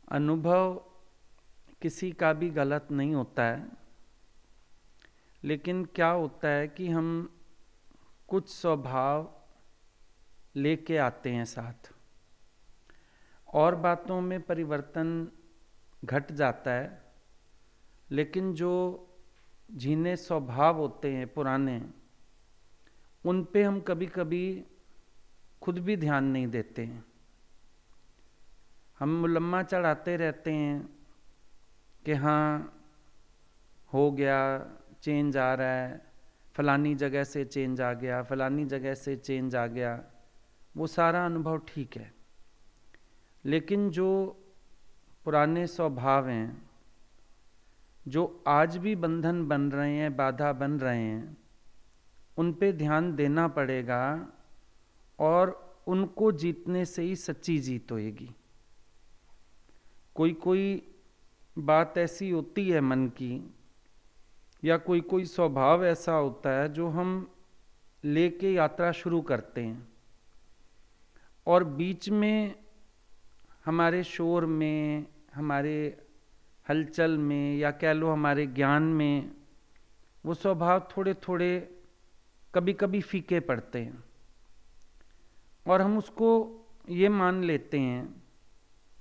अनुभव किसी का भी गलत नहीं होता है, लेकिन क्या होता है कि हम कुछ स्वभाव लेके आते हैं साथ और बातों में परिवर्तन घट जाता है, लेकिन जो जिन्हें स्वभाव होते हैं पुराने, उन पे हम कभी कभी खुद भी ध्यान नहीं देते हैं। हम मुलम्मा चढ़ाते रहते हैं कि हाँ हो गया, चेंज आ रहा है, फलानी जगह से चेंज आ गया, फलानी जगह से चेंज आ गया, वो सारा अनुभव ठीक है। लेकिन जो पुराने स्वभाव हैं, जो आज भी बंधन बन रहे हैं, बाधा बन रहे हैं, उन पे ध्यान देना पड़ेगा और उनको जीतने से ही सच्ची जीत होएगी। कोई कोई बात ऐसी होती है मन की, या कोई कोई स्वभाव ऐसा होता है जो हम लेके यात्रा शुरू करते हैं और बीच में हमारे शोर में, हमारे हलचल में, या कह लो हमारे ज्ञान में, वो स्वभाव थोड़े थोड़े कभी कभी फीके पड़ते हैं और हम उसको ये मान लेते हैं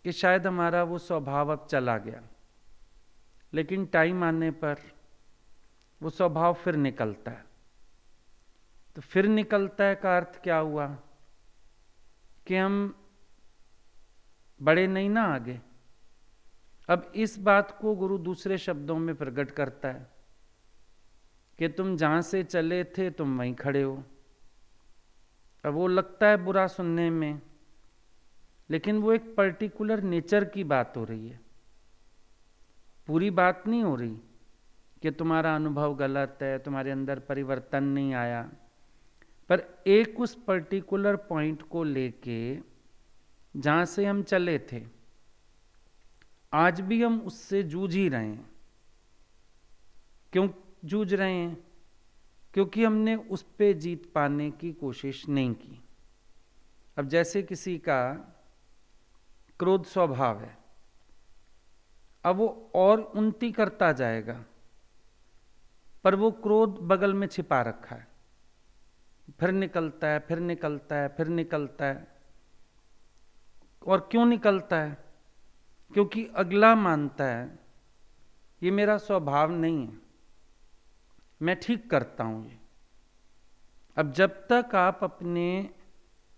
कि शायद हमारा वो स्वभाव अब चला गया। लेकिन टाइम आने पर वो स्वभाव फिर निकलता है। तो फिर निकलता है का अर्थ क्या हुआ कि हम बढ़े नहीं ना आगे। अब इस बात को गुरु दूसरे शब्दों में प्रकट करता है कि तुम जहां से चले थे तुम वहीं खड़े हो। अब वो लगता है बुरा सुनने में, लेकिन वो एक पर्टिकुलर नेचर की बात हो रही है, पूरी बात नहीं हो रही कि तुम्हारा अनुभव गलत है, तुम्हारे अंदर परिवर्तन नहीं आया। पर एक उस पर्टिकुलर पॉइंट को लेके जहां से हम चले थे, आज भी हम उससे जूझ ही रहे हैं। क्यों जूझ रहे हैं? क्योंकि हमने उस पे जीत पाने की कोशिश नहीं की। अब जैसे किसी का क्रोध स्वभाव है, अब वो और उन्नति करता जाएगा, पर वो क्रोध बगल में छिपा रखा है, फिर निकलता है, फिर निकलता है, फिर निकलता है। और क्यों निकलता है? क्योंकि अगला मानता है ये मेरा स्वभाव नहीं है, मैं ठीक करता हूं ये। अब जब तक आप अपने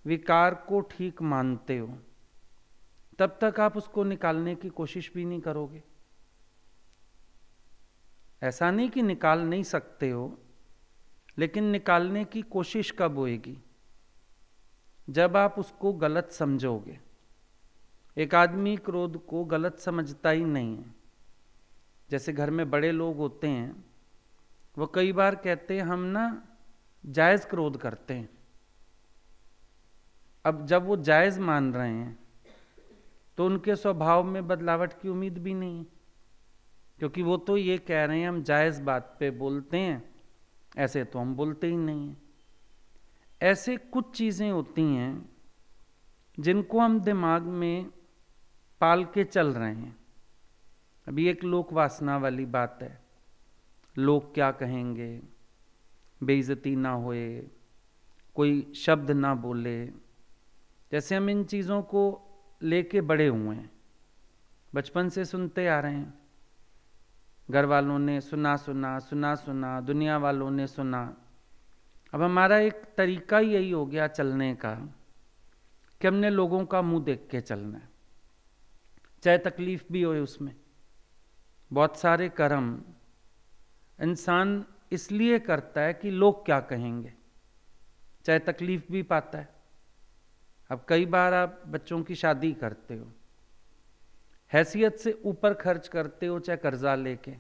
विकार को ठीक मानते हो, तब तक आप उसको निकालने की कोशिश भी नहीं करोगे। ऐसा नहीं कि निकाल नहीं सकते हो, लेकिन निकालने की कोशिश कब होएगी? जब आप उसको गलत समझोगे। एक आदमी क्रोध को गलत समझता ही नहीं है। जैसे घर में बड़े लोग होते हैं, वो कई बार कहते हैं हम ना जायज क्रोध करते हैं। अब जब वो जायज मान रहे हैं तो उनके स्वभाव में बदलावट की उम्मीद भी नहीं है, क्योंकि वो तो ये कह रहे हैं हम जायज बात पे बोलते हैं, ऐसे तो हम बोलते ही नहीं हैं। ऐसे कुछ चीजें होती हैं जिनको हम दिमाग में पाल के चल रहे हैं। अभी एक लोक वासना वाली बात है, लोग क्या कहेंगे, बेइज्जती ना होए, कोई शब्द ना बोले। जैसे हम इन चीज़ों को लेके बड़े हुए हैं, बचपन से सुनते आ रहे हैं, घर वालों ने सुना सुना सुना सुना, दुनिया वालों ने सुना। अब हमारा एक तरीका ही यही हो गया चलने का कि हमने लोगों का मुंह देख के चलना है, चाहे तकलीफ भी होए उसमें। बहुत सारे कर्म इंसान इसलिए करता है कि लोग क्या कहेंगे, चाहे तकलीफ भी पाता है। अब कई बार आप बच्चों की शादी करते हो, हैसियत से ऊपर खर्च करते हो, चाहे कर्जा लेके।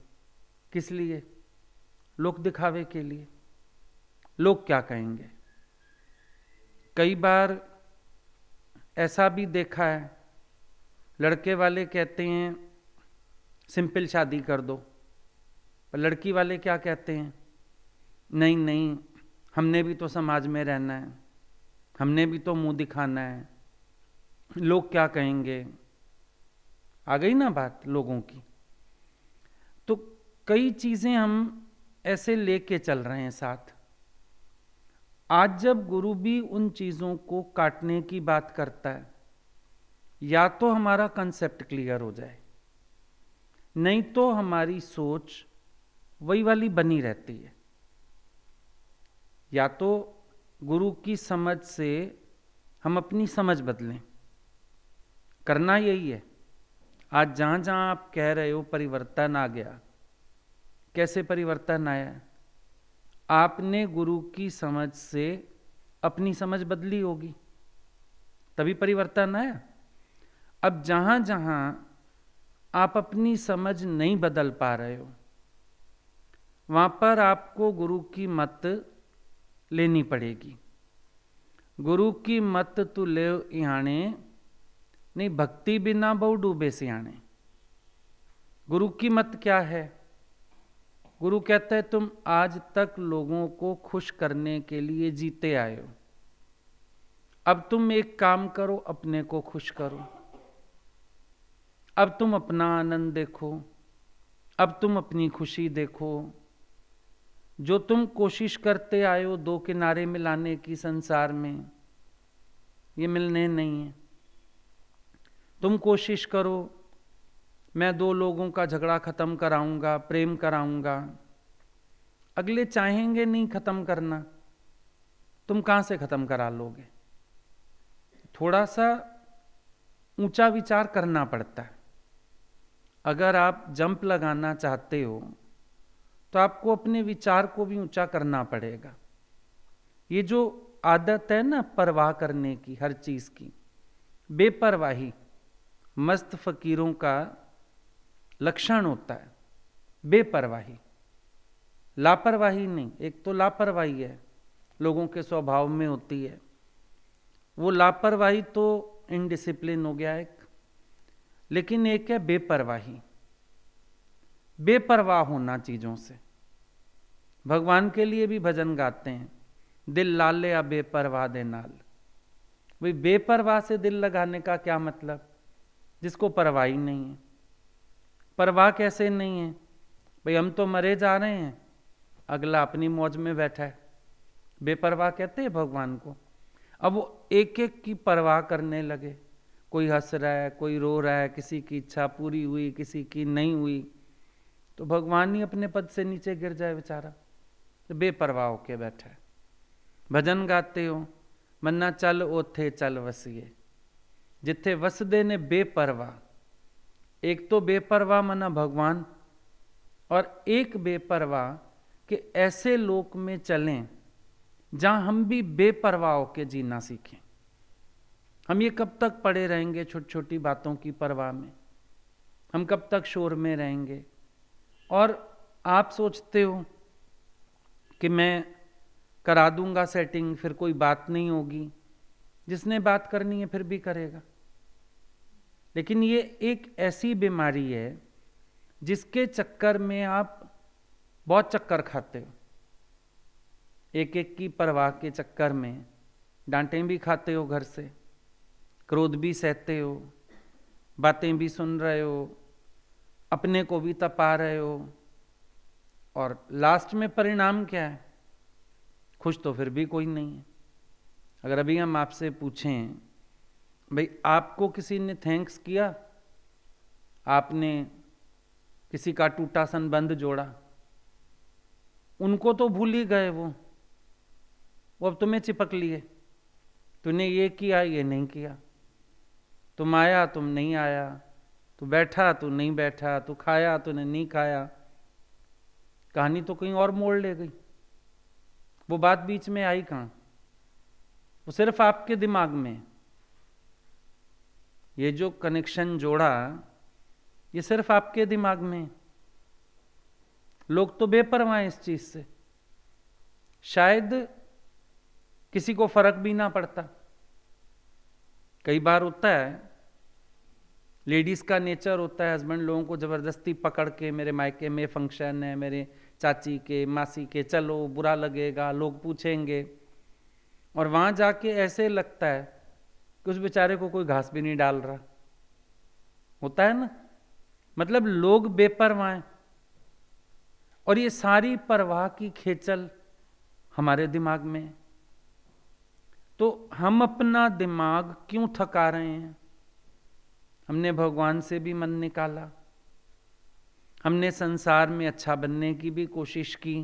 किस लिए? लोग दिखावे के लिए, लोग क्या कहेंगे। कई बार ऐसा भी देखा है, लड़के वाले कहते हैं सिंपल शादी कर दो, पर लड़की वाले क्या कहते हैं, नहीं नहीं हमने भी तो समाज में रहना है, हमने भी तो मुंह दिखाना है, लोग क्या कहेंगे। आ गई ना बात लोगों की। तो कई चीजें हम ऐसे लेके चल रहे हैं साथ। आज जब गुरु भी उन चीजों को काटने की बात करता है, या तो हमारा कंसेप्ट क्लियर हो जाए, नहीं तो हमारी सोच वही वाली बनी रहती है। या तो गुरु की समझ से हम अपनी समझ बदलें, करना यही है। आज जहां जहां आप कह रहे हो परिवर्तन आ गया, कैसे परिवर्तन आया? आपने गुरु की समझ से अपनी समझ बदली होगी, तभी परिवर्तन आया। अब जहां जहां आप अपनी समझ नहीं बदल पा रहे हो, वहां पर आपको गुरु की मत लेनी पड़ेगी। गुरु की मत तू ले इहाने, नहीं भक्ति बिना बहु डूबे सियाने। गुरु की मत क्या है? गुरु कहता है तुम आज तक लोगों को खुश करने के लिए जीते आए हो, अब तुम एक काम करो, अपने को खुश करो। अब तुम अपना आनंद देखो, अब तुम अपनी खुशी देखो। जो तुम कोशिश करते आए हो दो किनारे मिलाने की संसार में, ये मिलने नहीं है। तुम कोशिश करो, मैं दो लोगों का झगड़ा खत्म कराऊंगा, प्रेम कराऊंगा। अगले चाहेंगे नहीं खत्म करना, तुम कहां से खत्म करा लोगे? थोड़ा सा ऊंचा विचार करना पड़ता है। अगर आप जंप लगाना चाहते हो तो आपको अपने विचार को भी ऊंचा करना पड़ेगा। ये जो आदत है ना परवाह करने की, हर चीज की बेपरवाही, मस्त फकीरों का लक्षण होता है। बेपरवाही, लापरवाही नहीं। एक तो लापरवाही है, लोगों के स्वभाव में होती है। वो लापरवाही तो इनडिसिप्लिन हो गया एक, लेकिन एक है बेपरवाही। बेपरवाह होना चीजों से। भगवान के लिए भी भजन गाते हैं, दिल लाले या बेपरवाह दे नाल। भाई बेपरवाह से दिल लगाने का क्या मतलब? जिसको परवाह ही नहीं है। परवाह कैसे नहीं है? भाई हम तो मरे जा रहे हैं, अगला अपनी मौज में बैठा है। बेपरवाह कहते हैं भगवान को। अब वो एक एक की परवाह करने लगे, कोई हंस रहा है, कोई रो रहा है, किसी की इच्छा पूरी हुई, किसी की नहीं हुई, तो भगवान ही अपने पद से नीचे गिर जाए बेचारा। तो बेपरवाह होके बैठा है। भजन गाते हो, मन्ना चल ओथे चल वसिए, जिथे वसदे ने बेपरवाह। एक तो बेपरवाह मना भगवान, और एक बेपरवाह कि ऐसे लोक में चलें जहां हम भी बेपरवाह होके जीना सीखें। हम ये कब तक पड़े रहेंगे छोटी छोटी बातों की परवाह में? हम कब तक शोर में रहेंगे? और आप सोचते हो कि मैं करा दूंगा सेटिंग, फिर कोई बात नहीं होगी। जिसने बात करनी है फिर भी करेगा। लेकिन ये एक ऐसी बीमारी है जिसके चक्कर में आप बहुत चक्कर खाते हो। एक एक की परवाह के चक्कर में डांटें भी खाते हो घर से, क्रोध भी सहते हो, बातें भी सुन रहे हो, अपने को भी तपा रहे हो, और लास्ट में परिणाम क्या है? खुश तो फिर भी कोई नहीं है। अगर अभी हम आपसे पूछें, भाई आपको किसी ने थैंक्स किया, आपने किसी का टूटा संबंध जोड़ा, उनको तो भूल ही गए वो अब तुम्हें चिपक लिए। तूने ये किया, ये नहीं किया, तुम आया, तुम नहीं आया, तू बैठा, तू नहीं बैठा, तू खाया, तूने नहीं खाया। कहानी तो कहीं और मोड़ ले गई। वो बात बीच में आई कहां? वो सिर्फ आपके दिमाग में। ये जो कनेक्शन जोड़ा, ये सिर्फ आपके दिमाग में। लोग तो बेपरवाह हैं इस चीज से। शायद किसी को फर्क भी ना पड़ता। कई बार होता है, लेडीज का नेचर होता है, हस्बैंड लोगों को जबरदस्ती पकड़ के, मेरे मायके में फंक्शन है, मेरे चाची के, मासी के, चलो, बुरा लगेगा, लोग पूछेंगे। और वहां जाके ऐसे लगता है कि उस बेचारे को कोई घास भी नहीं डाल रहा। होता है ना, मतलब लोग बेपरवाह हैं, और ये सारी परवाह की खेचल हमारे दिमाग में है। तो हम अपना दिमाग क्यों थका रहे हैं? हमने भगवान से भी मन निकाला, हमने संसार में अच्छा बनने की भी कोशिश की।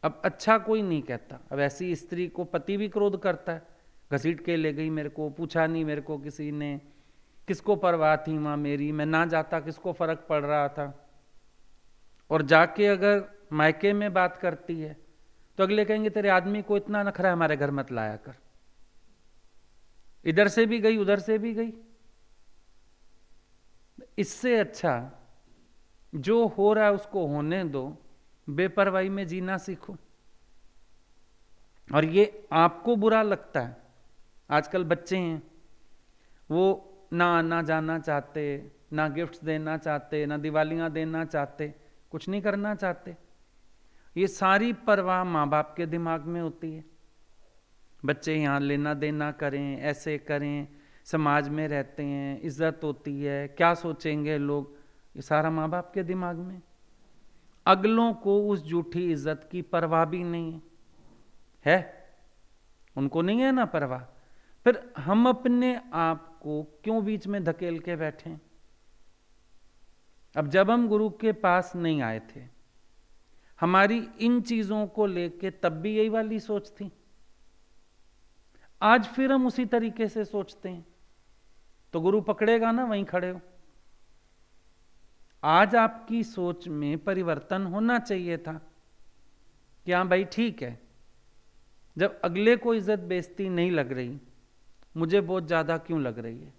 अब अच्छा कोई नहीं कहता। अब ऐसी स्त्री को पति भी क्रोध करता है, घसीट के ले गई मेरे को, पूछा नहीं मेरे को किसी ने, किसको परवाह थी मां मेरी, मैं ना जाता किसको फर्क पड़ रहा था। और जाके अगर मायके में बात करती है तो अगले कहेंगे तेरे आदमी को इतना नखरा है, हमारे घर मत लाया कर। इधर से भी गई उधर से भी गई। इससे अच्छा जो हो रहा है उसको होने दो, बेपरवाही में जीना सीखो। और ये आपको बुरा लगता है, आजकल बच्चे हैं वो ना आना जाना चाहते, ना गिफ्ट्स देना चाहते, ना दिवालियां देना चाहते, कुछ नहीं करना चाहते। ये सारी परवाह माँ बाप के दिमाग में होती है। बच्चे यहाँ लेना देना करें, ऐसे करें, समाज में रहते हैं, इज्जत होती है, क्या सोचेंगे लोग, ये सारा माँ बाप के दिमाग में। अगलों को उस झूठी इज्जत की परवाह भी नहीं है, उनको नहीं है ना परवाह। फिर हम अपने आप को क्यों बीच में धकेल के बैठे? अब जब हम गुरु के पास नहीं आए थे, हमारी इन चीजों को लेके तब भी यही वाली सोच थी। आज फिर हम उसी तरीके से सोचते हैं तो गुरु पकड़ेगा ना, वहीं खड़े हो। आज आपकी सोच में परिवर्तन होना चाहिए था कि हाँ भाई ठीक है, जब अगले को इज्जत बेइज्जती नहीं लग रही, मुझे बहुत ज्यादा क्यों लग रही है?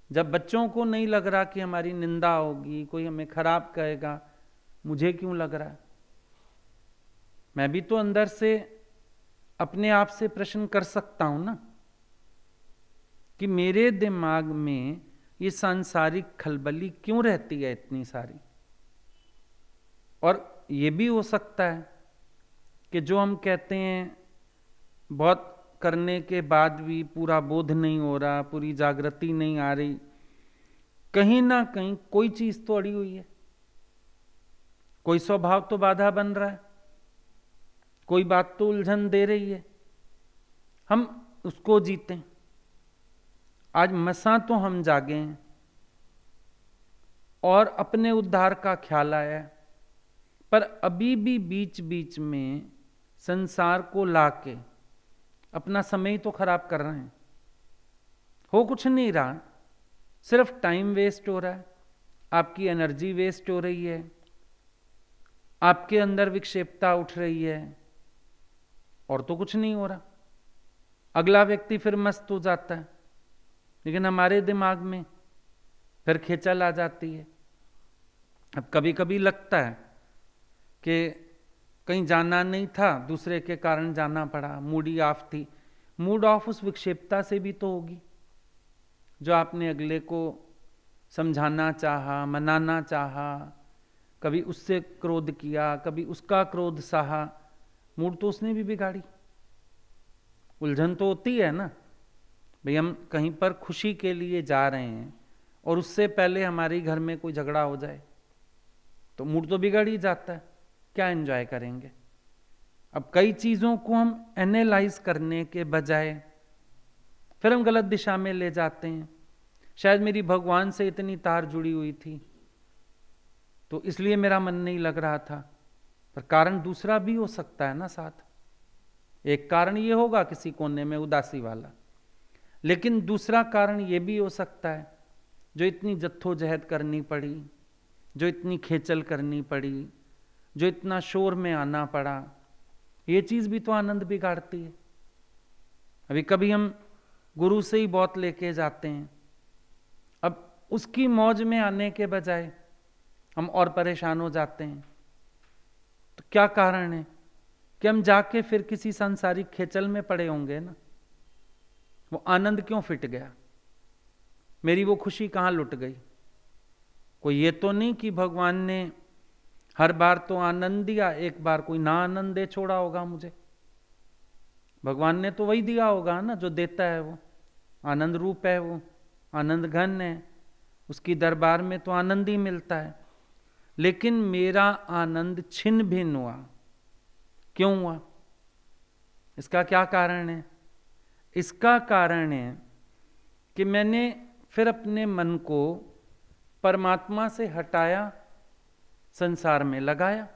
जब बच्चों को नहीं लग रहा कि हमारी निंदा होगी, कोई हमें खराब कहेगा, मुझे क्यों लग रहा है? मैं भी तो अंदर से अपने आप से प्रश्न कर सकता हूं ना कि मेरे दिमाग में ये सांसारिक खलबली क्यों रहती है इतनी सारी। और ये भी हो सकता है कि जो हम कहते हैं बहुत करने के बाद भी पूरा बोध नहीं हो रहा, पूरी जागृति नहीं आ रही, कहीं ना कहीं कोई चीज तो अड़ी हुई है, कोई स्वभाव तो बाधा बन रहा है, कोई बात तो उलझन दे रही है, हम उसको जीतें। आज मसा तो हम जागे हैं और अपने उद्धार का ख्याल आया, पर अभी भी बीच बीच में संसार को लाके अपना समय तो खराब कर रहे हैं। हो कुछ नहीं रहा, सिर्फ टाइम वेस्ट हो रहा है, आपकी एनर्जी वेस्ट हो रही है, आपके अंदर विक्षेपता उठ रही है, और तो कुछ नहीं हो रहा। अगला व्यक्ति फिर मस्त हो जाता है, लेकिन हमारे दिमाग में फिर खेचल आ जाती है। अब कभी कभी लगता है कि कहीं जाना नहीं था, दूसरे के कारण जाना पड़ा, मूडी ऑफ थी। मूड ऑफ उस विक्षेपता से भी तो होगी, जो आपने अगले को समझाना चाहा, मनाना चाहा, कभी उससे क्रोध किया, कभी उसका क्रोध सहा, मूड तो उसने भी बिगाड़ी। उलझन तो होती है ना भाई, हम कहीं पर खुशी के लिए जा रहे हैं और उससे पहले हमारे घर में कोई झगड़ा हो जाए तो मूड तो बिगड़ ही जाता है, क्या एंजॉय करेंगे? अब कई चीजों को हम एनालाइज करने के बजाय फिर हम गलत दिशा में ले जाते हैं। शायद मेरी भगवान से इतनी तार जुड़ी हुई थी तो इसलिए मेरा मन नहीं लग रहा था, पर कारण दूसरा भी हो सकता है ना साथ। एक कारण ये होगा किसी कोने में उदासी वाला, लेकिन दूसरा कारण ये भी हो सकता है जो इतनी जद्दोजहद करनी पड़ी, जो इतनी खेचल करनी पड़ी, जो इतना शोर में आना पड़ा, ये चीज भी तो आनंद बिगाड़ती है। अभी कभी हम गुरु से ही बहुत लेके जाते हैं, अब उसकी मौज में आने के बजाय हम और परेशान हो जाते हैं। तो क्या कारण है कि हम जाके फिर किसी सांसारिक खेचल में पड़े होंगे ना? वो आनंद क्यों फिट गया? मेरी वो खुशी कहां लुट गई? कोई ये तो नहीं कि भगवान ने हर बार तो आनंद दिया, एक बार कोई ना आनंद दे छोड़ा होगा मुझे। भगवान ने तो वही दिया होगा ना जो देता है, वो आनंद रूप है, वो आनंद घन है, उसकी दरबार में तो आनंद ही मिलता है, लेकिन मेरा आनंद छिन्न भिन्न हुआ। क्यों हुआ? इसका क्या कारण है? इसका कारण है कि मैंने फिर अपने मन को परमात्मा से हटाया, संसार में लगाया।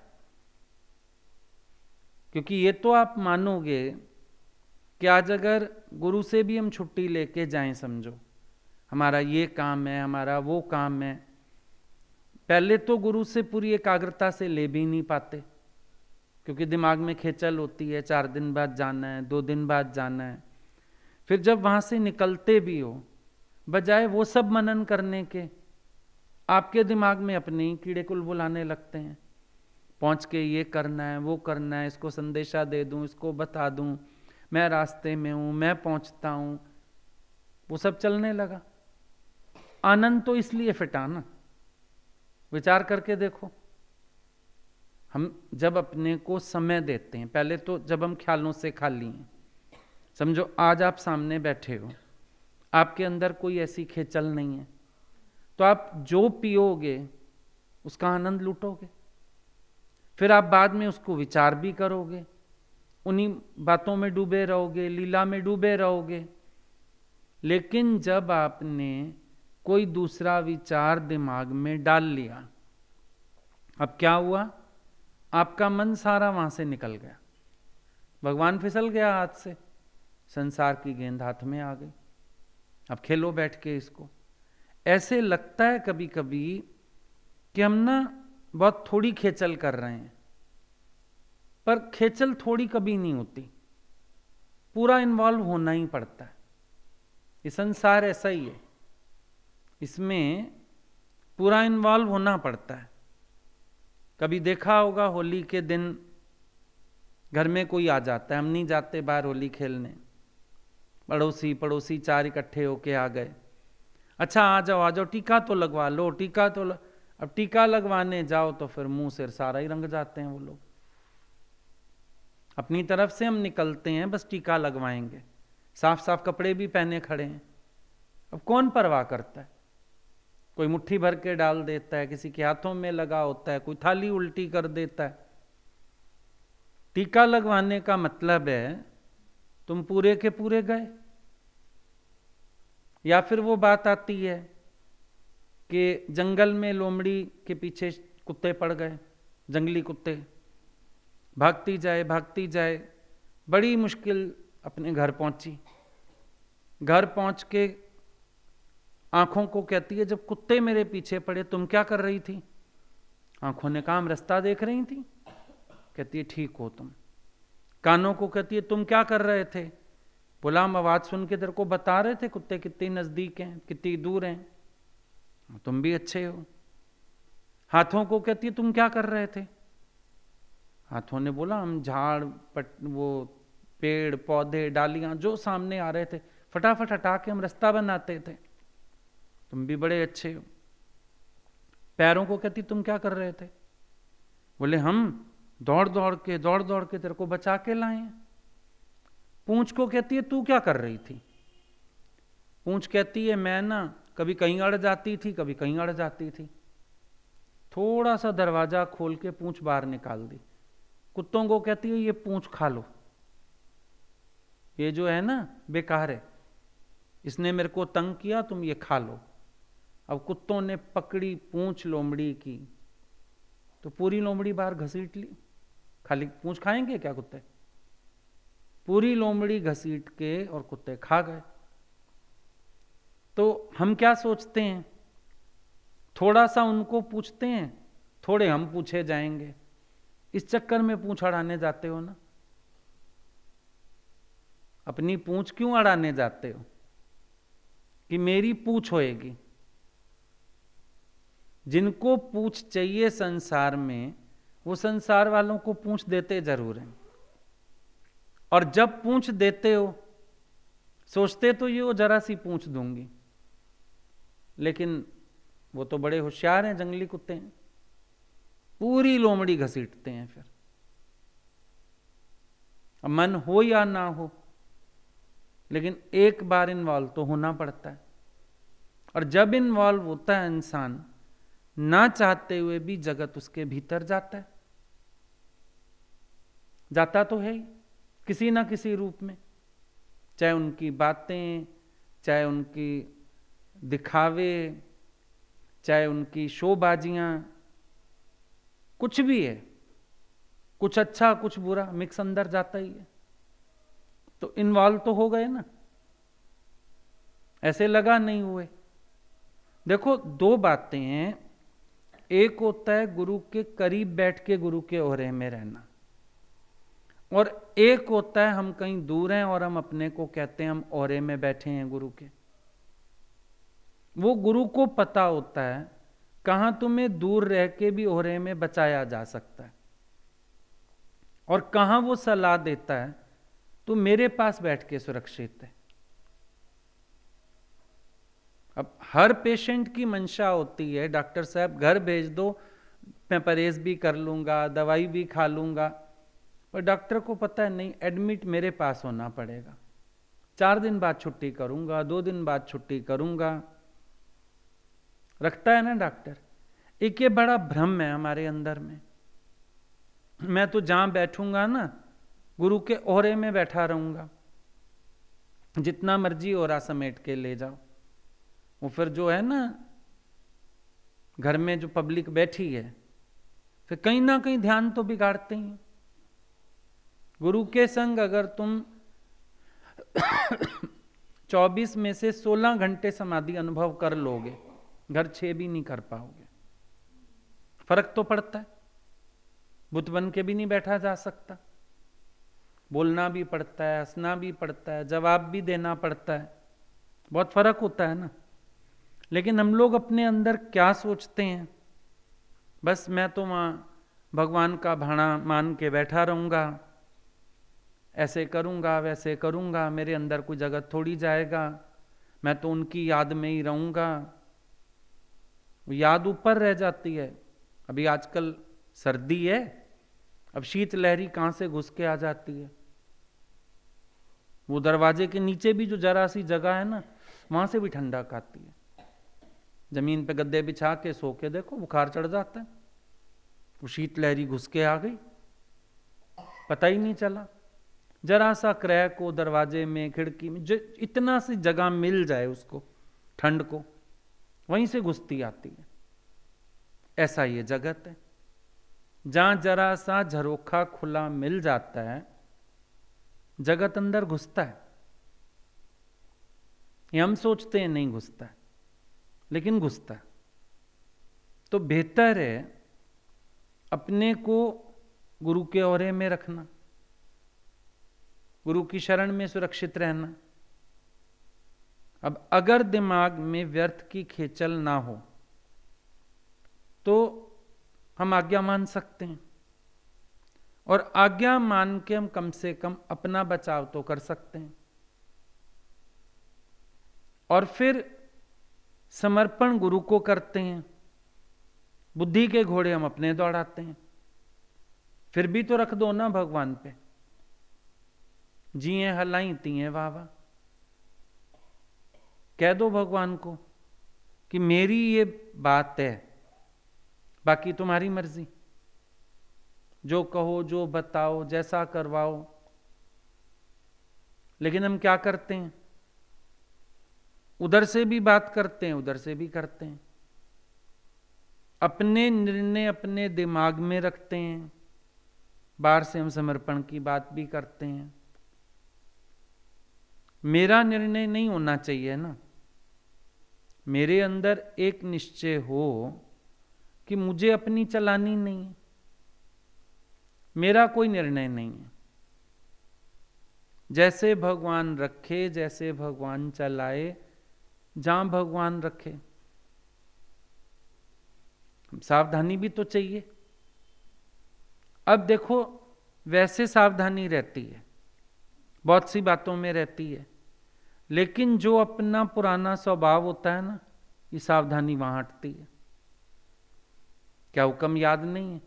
क्योंकि ये तो आप मानोगे कि आज अगर गुरु से भी हम छुट्टी लेके जाएं, समझो हमारा ये काम है, हमारा वो काम है, पहले तो गुरु से पूरी एकाग्रता से ले भी नहीं पाते, क्योंकि दिमाग में खेचल होती है, 4 दिन बाद जाना है, 2 दिन बाद जाना है। फिर जब वहां से निकलते भी हो, बजाय वो सब मनन करने के, आपके दिमाग में अपने ही कीड़े कुलबुलाने लगते हैं। पहुंच के ये करना है, वो करना है, इसको संदेशा दे दूं, इसको बता दूं, मैं रास्ते में हूं, मैं पहुंचता हूं, वो सब चलने लगा। आनंद तो इसलिए फिटा ना, विचार करके देखो। हम जब अपने को समय देते हैं, पहले तो जब हम ख्यालों से खाली हैं, समझो आज आप सामने बैठे हो, आपके अंदर कोई ऐसी खेचल नहीं है, तो आप जो पियोगे उसका आनंद लूटोगे, फिर आप बाद में उसको विचार भी करोगे, उन्हीं बातों में डूबे रहोगे, लीला में डूबे रहोगे। लेकिन जब आपने कोई दूसरा विचार दिमाग में डाल लिया, अब क्या हुआ? आपका मन सारा वहां से निकल गया, भगवान फिसल गया हाथ से, संसार की गेंद हाथ में आ गई, अब खेलो बैठ के इसको। ऐसे लगता है कभी कभी कि हम ना बहुत थोड़ी खेचल कर रहे हैं, पर खेचल थोड़ी कभी नहीं होती, पूरा इन्वॉल्व होना ही पड़ता है। ये संसार ऐसा ही है, इसमें पूरा इन्वॉल्व होना पड़ता है। कभी देखा होगा होली के दिन घर में कोई आ जाता है, हम नहीं जाते बाहर होली खेलने, पड़ोसी 4 इकट्ठे होके आ गए, अच्छा आ जाओ टीका तो लगवा लो, टीका तो अब टीका लगवाने जाओ तो फिर मुंह सिर सारा ही रंग जाते हैं वो लोग। अपनी तरफ से हम निकलते हैं बस टीका लगवाएंगे, साफ साफ कपड़े भी पहने खड़े हैं, अब कौन परवाह करता है? कोई मुट्ठी भर के डाल देता है, किसी के हाथों में लगा होता है, कोई थाली उल्टी कर देता है। टीका लगवाने का मतलब है तुम पूरे के पूरे गए। या फिर वो बात आती है कि जंगल में लोमड़ी के पीछे कुत्ते पड़ गए, जंगली कुत्ते, भागती जाए, बड़ी मुश्किल अपने घर पहुंची। घर पहुंच के आंखों को कहती है, जब कुत्ते मेरे पीछे पड़े तुम क्या कर रही थी? आंखों ने कहा हम रास्ता देख रही थी। कहती है ठीक हो तुम। कानों को कहती है तुम क्या कर रहे थे? बोला हम आवाज सुन के तेरे को बता रहे थे कुत्ते कितनी नजदीक हैं, कितनी दूर हैं, तुम भी अच्छे हो। हाथों को कहती है तुम क्या कर रहे थे? हाथों ने बोला हम झाड़ वो पेड़ पौधे डालियां जो सामने आ रहे थे फटाफट हटा के हम रास्ता बनाते थे, तुम भी बड़े अच्छे हो। पैरों को कहती तुम क्या कर रहे थे? बोले हम दौड़ दौड़ के तेरे को बचा के लाए हैं। पूंछ को कहती है तू क्या कर रही थी? पूंछ कहती है मैं ना कभी कहीं अड़ जाती थी, कभी कहीं अड़ जाती थी। थोड़ा सा दरवाजा खोल के पूंछ बाहर निकाल दी। कुत्तों को कहती है ये पूंछ खा लो, ये जो है ना बेकार है, इसने मेरे को तंग किया, तुम ये खा लो। अब कुत्तों ने पकड़ी पूंछ लोमड़ी की तो पूरी लोमड़ी बाहर घसीट ली। खाली पूंछ खाएंगे क्या कुत्ते? पूरी लोमड़ी घसीट के और कुत्ते खा गए। तो हम क्या सोचते हैं, थोड़ा सा उनको पूछते हैं, थोड़े हम पूछे जाएंगे, इस चक्कर में पूंछ अड़ाने जाते हो ना। अपनी पूंछ क्यों अड़ाने जाते हो कि मेरी पूंछ होएगी? जिनको पूंछ चाहिए संसार में वो संसार वालों को पूंछ देते जरूर हैं, और जब पूंछ देते हो सोचते तो ये वो जरा सी पूंछ दूंगी, लेकिन वो तो बड़े होशियार हैं, जंगली कुत्ते हैं, पूरी लोमड़ी घसीटते हैं। फिर अब मन हो या ना हो, लेकिन एक बार इन्वॉल्व तो होना पड़ता है। और जब इन्वॉल्व होता है इंसान, ना चाहते हुए भी जगत उसके भीतर जाता है, जाता तो है ही किसी ना किसी रूप में, चाहे उनकी बातें, चाहे उनकी दिखावे, चाहे उनकी शोबाजियां, कुछ भी है, कुछ अच्छा कुछ बुरा मिक्स अंदर जाता ही है। तो इन्वॉल्व तो हो गए ना, ऐसे लगा नहीं हुए। देखो दो बातें हैं, एक होता है गुरु के करीब बैठ के गुरु के ओहरे में रहना, और एक होता है हम कहीं दूर हैं और हम अपने को कहते हैं हम ओहरे में बैठे हैं गुरु के। वो गुरु को पता होता है कहां तुम्हें दूर रह के भी ओहरे में बचाया जा सकता है, और कहां वो सलाह देता है तो मेरे पास बैठ के सुरक्षित है। अब हर पेशेंट की मंशा होती है, डॉक्टर साहब घर भेज दो, मैं परहेज भी कर लूंगा, दवाई भी खा लूंगा, पर डॉक्टर को पता है नहीं, एडमिट मेरे पास होना पड़ेगा, 4 दिन बाद छुट्टी करूंगा, 2 दिन बाद छुट्टी करूंगा, रखता है ना डॉक्टर। एक ये बड़ा भ्रम है हमारे अंदर में, मैं तो जहां बैठूंगा ना गुरु के ओहरे में बैठा रहूंगा, जितना मर्जी ओहरा समेट के ले जाओ। वो फिर जो है ना घर में जो पब्लिक बैठी है, फिर कहीं ना कहीं ध्यान तो बिगाड़ते ही। गुरु के संग अगर तुम 24 में से 16 घंटे समाधि अनुभव कर लोगे, घर 6 भी नहीं कर पाओगे। फर्क तो पड़ता है, बुत बन के भी नहीं बैठा जा सकता, बोलना भी पड़ता है, हंसना भी पड़ता है, जवाब भी देना पड़ता है, बहुत फर्क होता है ना। लेकिन हम लोग अपने अंदर क्या सोचते हैं, बस मैं तो वहां भगवान का भाड़ा मान के बैठा रहूंगा, ऐसे करूंगा वैसे करूंगा, मेरे अंदर कोई जगत थोड़ी जाएगा, मैं तो उनकी याद में ही रहूंगा। याद ऊपर रह जाती है। अभी आजकल सर्दी है, अब शीत लहरी कहां से घुस के आ जाती है, वो दरवाजे के नीचे भी जो जरा सी जगह है ना, वहां से भी ठंडक आती है। जमीन पे गद्दे बिछा के सो के देखो, बुखार चढ़ जाता है, वो शीत लहरी घुस के आ गई, पता ही नहीं चला। जरा सा क्रैक हो दरवाजे में, खिड़की में, जो इतना सी जगह मिल जाए उसको ठंड को, वहीं से घुसती आती है। ऐसा ये जगत है, जहां जरा सा झरोखा खुला मिल जाता है जगत अंदर घुसता है। ये हम सोचते हैं नहीं घुसता है, लेकिन घुसता है। तो बेहतर है अपने को गुरु के ओहरे में रखना, गुरु की शरण में सुरक्षित रहना। अब अगर दिमाग में व्यर्थ की खेचल ना हो तो हम आज्ञा मान सकते हैं, और आज्ञा मान के हम कम से कम अपना बचाव तो कर सकते हैं। और फिर समर्पण गुरु को करते हैं, बुद्धि के घोड़े हम अपने दौड़ाते हैं। फिर भी तो रख दो ना भगवान पे, जिए हलाई तिए वावा, कह दो भगवान को कि मेरी ये बात है, बाकी तुम्हारी मर्जी, जो कहो जो बताओ जैसा करवाओ। लेकिन हम क्या करते हैं, उधर से भी बात करते हैं, उधर से भी करते हैं, अपने निर्णय अपने दिमाग में रखते हैं, बाहर से हम समर्पण की बात भी करते हैं। मेरा निर्णय नहीं होना चाहिए ना, मेरे अंदर एक निश्चय हो कि मुझे अपनी चलानी नहीं है, मेरा कोई निर्णय नहीं है, जैसे भगवान रखे, जैसे भगवान चलाए, जहां भगवान रखे। सावधानी भी तो चाहिए। अब देखो वैसे सावधानी रहती है, बहुत सी बातों में रहती है, लेकिन जो अपना पुराना स्वभाव होता है ना, ये सावधानी वहां हटती है। क्या हुक्म याद नहीं है,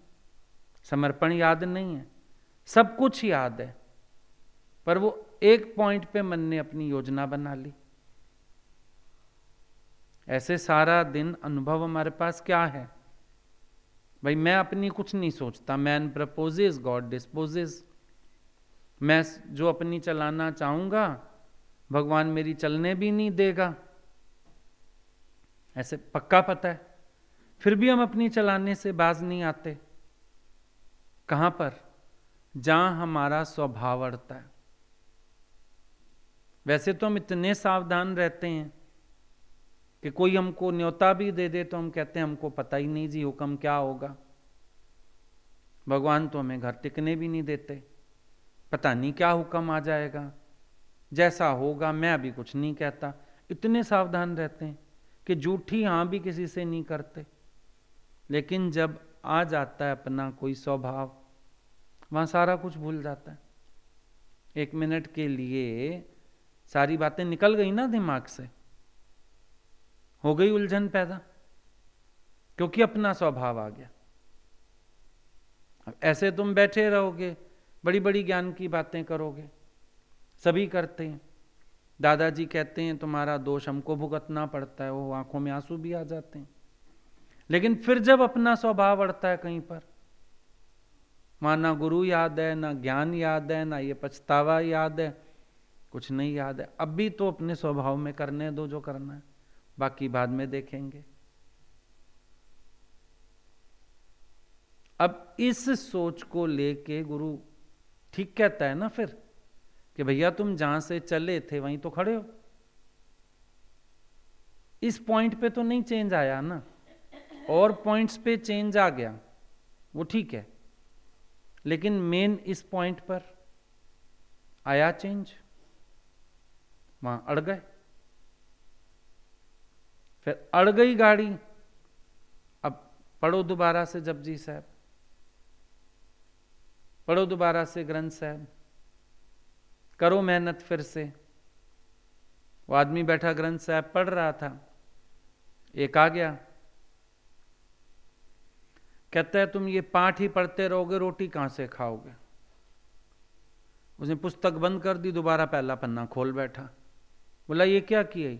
समर्पण याद नहीं है, सब कुछ याद है, पर वो एक पॉइंट पे मन ने अपनी योजना बना ली। ऐसे सारा दिन अनुभव हमारे पास क्या है भाई, मैं अपनी कुछ नहीं सोचता, मैन प्रपोजेस गॉड डिस्पोजेस। मैं जो अपनी चलाना चाहूंगा भगवान मेरी चलने भी नहीं देगा, ऐसे पक्का पता है। फिर भी हम अपनी चलाने से बाज नहीं आते। कहां पर? जहां हमारा स्वभाव अड़ता है। वैसे तो हम इतने सावधान रहते हैं कि कोई हमको न्योता भी दे दे तो हम कहते हैं हमको पता ही नहीं जी हुक्म क्या होगा। भगवान तो हमें घर टिकने भी नहीं देते, पता नहीं क्या हुक्म आ जाएगा, जैसा होगा मैं अभी कुछ नहीं कहता। इतने सावधान रहते हैं कि झूठी हाँ भी किसी से नहीं करते। लेकिन जब आ जाता है अपना कोई स्वभाव, वहां सारा कुछ भूल जाता है। 1 मिनट के लिए सारी बातें निकल गई ना दिमाग से, हो गई उलझन पैदा, क्योंकि अपना स्वभाव आ गया। ऐसे तुम बैठे रहोगे, बड़ी बड़ी ज्ञान की बातें करोगे, सभी करते हैं। दादाजी कहते हैं तुम्हारा दोष हमको भुगतना पड़ता है, वो आंखों में आंसू भी आ जाते हैं। लेकिन फिर जब अपना स्वभाव अड़ता है कहीं पर, वहां ना गुरु याद है, ना ज्ञान याद है, ना ये पछतावा याद है, कुछ नहीं याद है। अब भी तो अपने स्वभाव में करने दो जो करना है, बाकी बाद में देखेंगे। अब इस सोच को लेके गुरु ठीक कहता है ना फिर कि भैया तुम जहां से चले थे वहीं तो खड़े हो। इस पॉइंट पे तो नहीं चेंज आया ना, और पॉइंट्स पे चेंज आ गया, वो ठीक है। लेकिन मेन इस पॉइंट पर आया चेंज, वहां अड़ गए। फिर अड़ गई गाड़ी, अब पढ़ो दोबारा से जपजी साहब, पढ़ो दोबारा से ग्रंथ साहब, करो मेहनत फिर से। वो आदमी बैठा ग्रंथ साहब पढ़ रहा था, एक आ गया, कहता है तुम ये पाठ ही पढ़ते रहोगे, रोटी कहां से खाओगे। उसने पुस्तक बंद कर दी, दोबारा पहला पन्ना खोल बैठा। बोला ये क्या किया?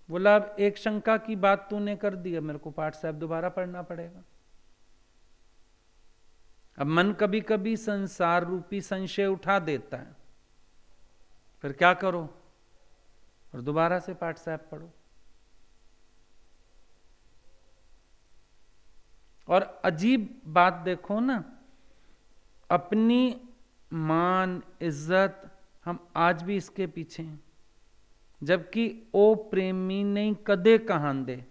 बोला अब एक शंका की बात तूने कर दी, अब मेरे को पाठ साहब दोबारा पढ़ना पड़ेगा। अब मन कभी कभी संसार रूपी संशय उठा देता है, फिर क्या करो, और दोबारा से पाठ साहब पढ़ो। और अजीब बात देखो ना, अपनी मान इज्जत हम आज भी इसके पीछे हैं। जबकि ओ प्रेमी नहीं कदे कहां दे,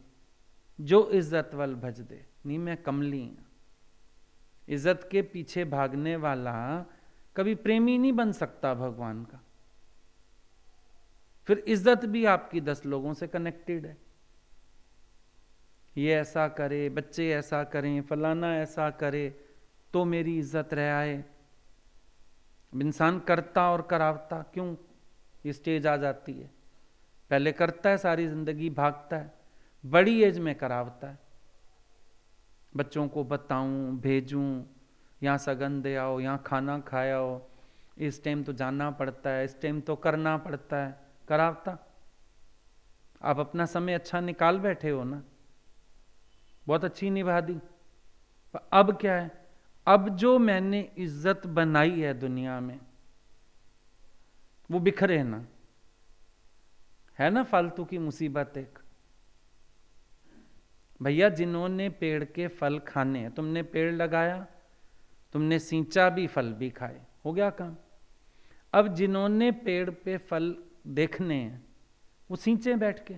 जो इज्जत वल भज दे, नी मैं कमली। इज्जत के पीछे भागने वाला कभी प्रेमी नहीं बन सकता भगवान का। फिर इज्जत भी आपकी 10 लोगों से कनेक्टेड है। ये ऐसा करे, बच्चे ऐसा करें, फलाना ऐसा करे तो मेरी इज्जत रह आए। इंसान करता और करावता क्यों ये स्टेज आ जाती है? पहले करता है, सारी जिंदगी भागता है, बड़ी एज में करावता है। बच्चों को बताऊं, भेजूं, यहाँ सगन दे आओ, यहाँ खाना खाया हो, इस टाइम तो जाना पड़ता है, इस टाइम तो करना पड़ता है, करावता। आप अपना समय अच्छा निकाल बैठे हो ना, बहुत अच्छी निभा दी। अब क्या है? अब जो मैंने इज्जत बनाई है दुनिया में, वो बिखरे ना, है ना फालतू की मुसीबत एक। भैया जिन्होंने पेड़ के फल खाने हैं, तुमने पेड़ लगाया, तुमने सींचा भी, फल भी खाए, हो गया काम। अब जिन्होंने पेड़ पे फल देखने हैं, वो सींचे बैठ के,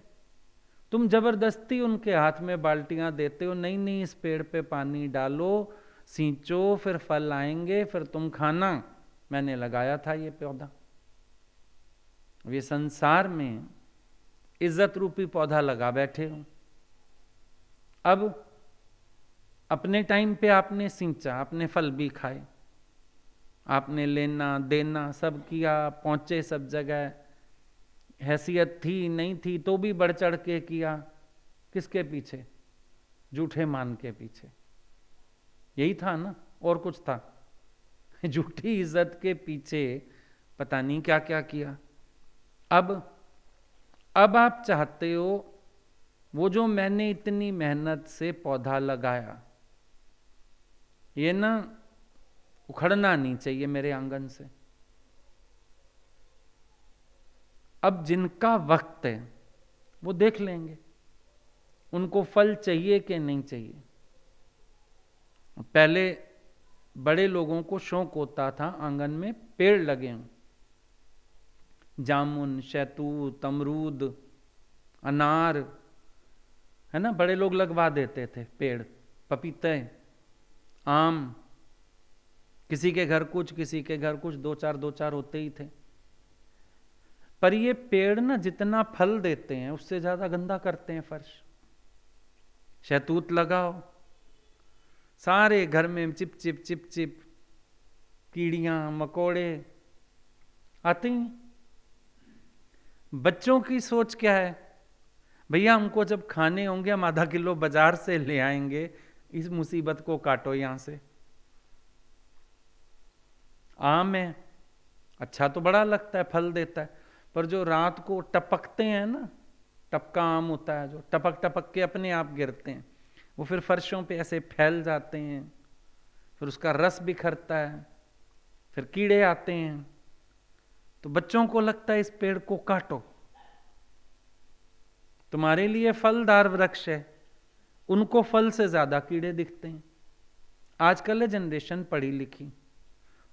तुम जबरदस्ती उनके हाथ में बाल्टियां देते हो, नहीं नहीं इस पेड़ पे पानी डालो, सींचो, फिर फल आएंगे, फिर तुम खाना, मैंने लगाया था ये पौधा। ये संसार में इज्जत रूपी पौधा लगा बैठे हो। अब अपने टाइम पे आपने सींचा, आपने फल भी खाए, आपने लेना देना सब किया, पहुंचे सब जगह, हैसियत थी नहीं थी तो भी बढ़ चढ़ के किया। किसके पीछे? झूठे मान के पीछे। यही था ना, और कुछ था? झूठी इज्जत के पीछे पता नहीं क्या क्या किया। अब आप चाहते हो वो जो मैंने इतनी मेहनत से पौधा लगाया, ये ना उखड़ना नहीं चाहिए मेरे आंगन से। अब जिनका वक्त है वो देख लेंगे उनको फल चाहिए कि नहीं चाहिए। पहले बड़े लोगों को शौक होता था आंगन में पेड़ लगे हों, जामुन, शहतूत, अमरूद, अनार, है ना, बड़े लोग लगवा देते थे पेड़, पपीते, आम, किसी के घर कुछ, किसी के घर कुछ, दो चार होते ही थे। पर ये पेड़ ना जितना फल देते हैं उससे ज्यादा गंदा करते हैं फर्श। शहतूत लगाओ, सारे घर में चिप चिप चिप चिप, कीड़ियां मकोड़े आते ही। बच्चों की सोच क्या है, भैया हमको जब खाने होंगे हम आधा किलो बाजार से ले आएंगे, इस मुसीबत को काटो यहां से। आम है, अच्छा तो बड़ा लगता है, फल देता है, पर जो रात को टपकते हैं ना, टपका आम होता है जो टपक टपक के अपने आप गिरते हैं, वो फिर फर्शों पे ऐसे फैल जाते हैं, फिर उसका रस बिखरता है, फिर कीड़े आते हैं। तो बच्चों को लगता है इस पेड़ को काटो, तुम्हारे लिए फलदार वृक्ष है, उनको फल से ज्यादा कीड़े दिखते हैं। आजकल है जनरेशन पढ़ी लिखी,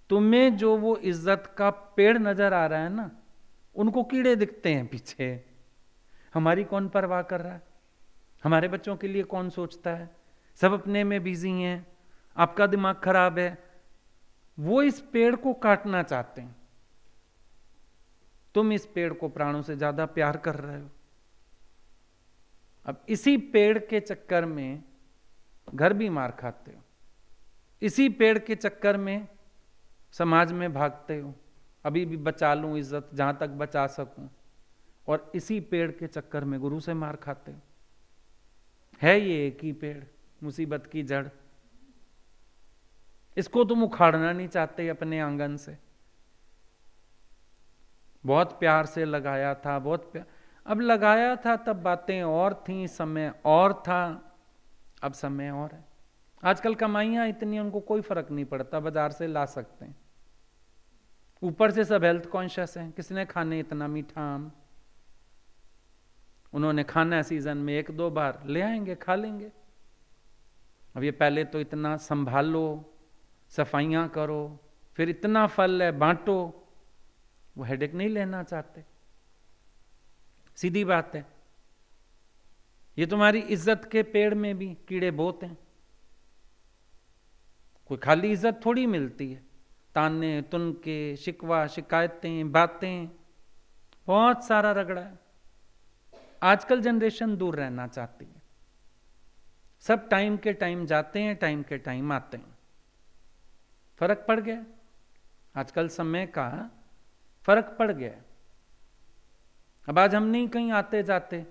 तुम्हें जो वो इज्जत का पेड़ नजर आ रहा है ना, उनको कीड़े दिखते हैं पीछे। हमारी कौन परवाह कर रहा है, हमारे बच्चों के लिए कौन सोचता है, सब अपने में बिजी हैं, आपका दिमाग खराब है। वो इस पेड़ को काटना चाहते हैं, तुम इस पेड़ को प्राणों से ज्यादा प्यार कर रहे हो। अब इसी पेड़ के चक्कर में घर भी मार खाते हो, इसी पेड़ के चक्कर में समाज में भागते हो, अभी भी बचा लूं इज्जत जहां तक बचा सकूं, और इसी पेड़ के चक्कर में गुरु से मार खाते हो। है ये एक ही पेड़, मुसीबत की जड़, इसको तुम उखाड़ना नहीं चाहते अपने आंगन से। बहुत प्यार से लगाया था, बहुत प्यार, अब लगाया था तब बातें और थी, समय और था, अब समय और है। आजकल कमाइयां इतनी, उनको कोई फर्क नहीं पड़ता, बाजार से ला सकते हैं। ऊपर से सब हेल्थ कॉन्शियस हैं, किसने खाने इतना मीठा आम, उन्होंने खाना है सीजन में 1-2 बार, ले आएंगे खा लेंगे। अब ये पहले तो इतना संभालो, सफाइयां करो, फिर इतना फल है बांटो, वो हेडेक नहीं लेना चाहते। सीधी बात है, ये तुम्हारी इज्जत के पेड़ में भी कीड़े बहुत हैं। कोई खाली इज्जत थोड़ी मिलती है, ताने तुनके, शिकवा शिकायतें, बातें, बहुत सारा रगड़ा है। आजकल जनरेशन दूर रहना चाहती है, सब टाइम के टाइम जाते हैं, टाइम के टाइम आते हैं। फर्क पड़ गया, आजकल समय का फर्क पड़ गया। अब आज हम नहीं कहीं आते जाते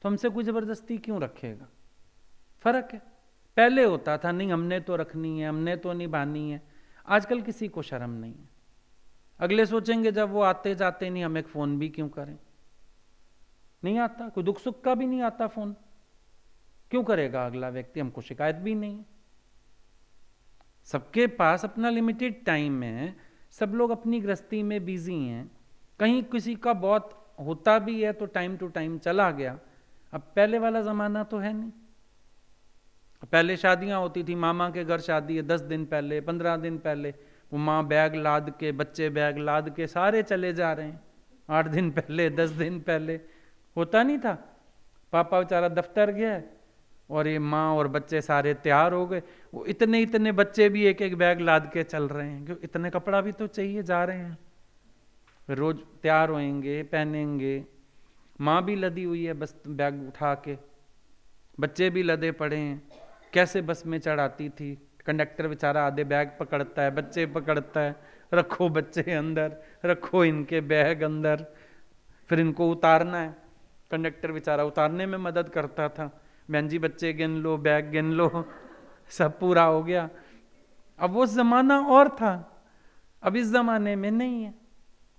तो हमसे कोई जबरदस्ती क्यों रखेगा, फर्क है। पहले होता था नहीं हमने तो रखनी है, हमने तो निभानी है, आजकल किसी को शर्म नहीं है। अगले सोचेंगे जब वो आते जाते नहीं, हम एक फोन भी क्यों करें, नहीं आता, कोई दुख सुख का भी नहीं आता फोन, क्यों करेगा अगला व्यक्ति, हमको शिकायत भी नहीं। सबके पास अपना लिमिटेड टाइम है, सब लोग अपनी गृहस्थी में बिजी हैं, कहीं किसी का बहुत होता भी है तो टाइम टू टाइम चला गया। अब पहले वाला जमाना तो है नहीं, पहले शादियां होती थी, मामा के घर शादी है 10 दिन पहले, 15 दिन पहले, वो माँ बैग लाद के, बच्चे बैग लाद के सारे चले जा रहे हैं, 8 दिन पहले, 10 दिन पहले। होता नहीं था, पापा बेचारा दफ्तर गया और ये माँ और बच्चे सारे तैयार हो गए, वो इतने इतने बच्चे भी एक एक बैग लाद के चल रहे हैं, क्यों, इतने कपड़ा भी तो चाहिए, जा रहे हैं, रोज तैयार होएंगे, पहनेंगे। माँ भी लदी हुई है बस बैग उठा के, बच्चे भी लदे पड़े हैं। कैसे बस में चढ़ाती थी, कंडक्टर बेचारा आधे बैग पकड़ता है, बच्चे पकड़ता है, रखो बच्चे अंदर, रखो इनके बैग अंदर, फिर इनको उतारना है, कंडक्टर बेचारा उतारने में मदद करता था, बहन जी बच्चे गिन लो, बैग गिन लो, सब पूरा हो गया। अब वो जमाना और था, अब इस जमाने में नहीं है,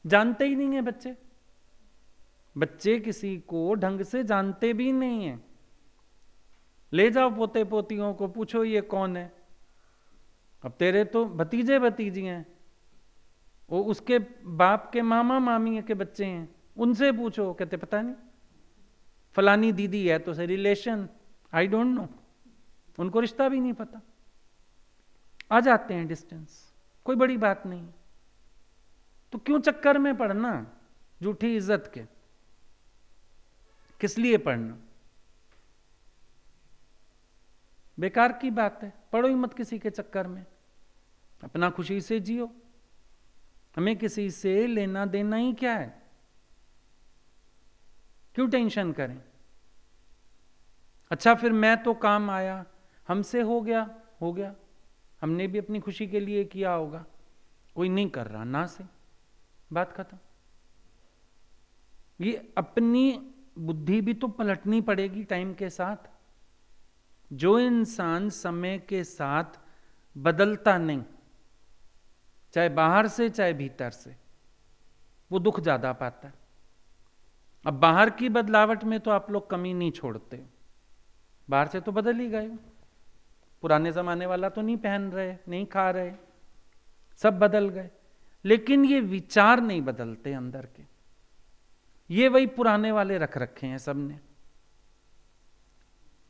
जानते ही नहीं है बच्चे, बच्चे किसी को ढंग से जानते भी नहीं है। ले जाओ पोते पोतियों को, पूछो ये कौन है। अब तेरे तो भतीजे भतीजी हैं, वो उसके बाप के मामा मामी के बच्चे हैं, उनसे पूछो, कहते पता नहीं, फलानी दीदी है तो से रिलेशन, आई डोंट नो, उनको रिश्ता भी नहीं पता। आ जाते हैं डिस्टेंस, कोई बड़ी बात नहीं। तो क्यों चक्कर में पड़ना झूठी इज्जत के, किस लिए पढ़ना, बेकार की बात है। पढ़ो ही मत किसी के चक्कर में, अपना खुशी से जियो। हमें किसी से लेना देना ही क्या है, क्यों टेंशन करें। अच्छा फिर मैं तो काम आया, हमसे हो गया, हो गया, हमने भी अपनी खुशी के लिए किया होगा, कोई नहीं कर रहा ना से, बात खत्म। ये अपनी बुद्धि भी तो पलटनी पड़ेगी टाइम के साथ। जो इंसान समय के साथ बदलता नहीं, चाहे बाहर से चाहे भीतर से, वो दुख ज्यादा पाता है। अब बाहर की बदलावट में तो आप लोग कमी नहीं छोड़ते, बाहर से तो बदल ही गए, पुराने जमाने वाला तो नहीं पहन रहे, नहीं खा रहे, सब बदल गए, लेकिन ये विचार नहीं बदलते अंदर के, ये वही पुराने वाले रख रखे हैं सबने।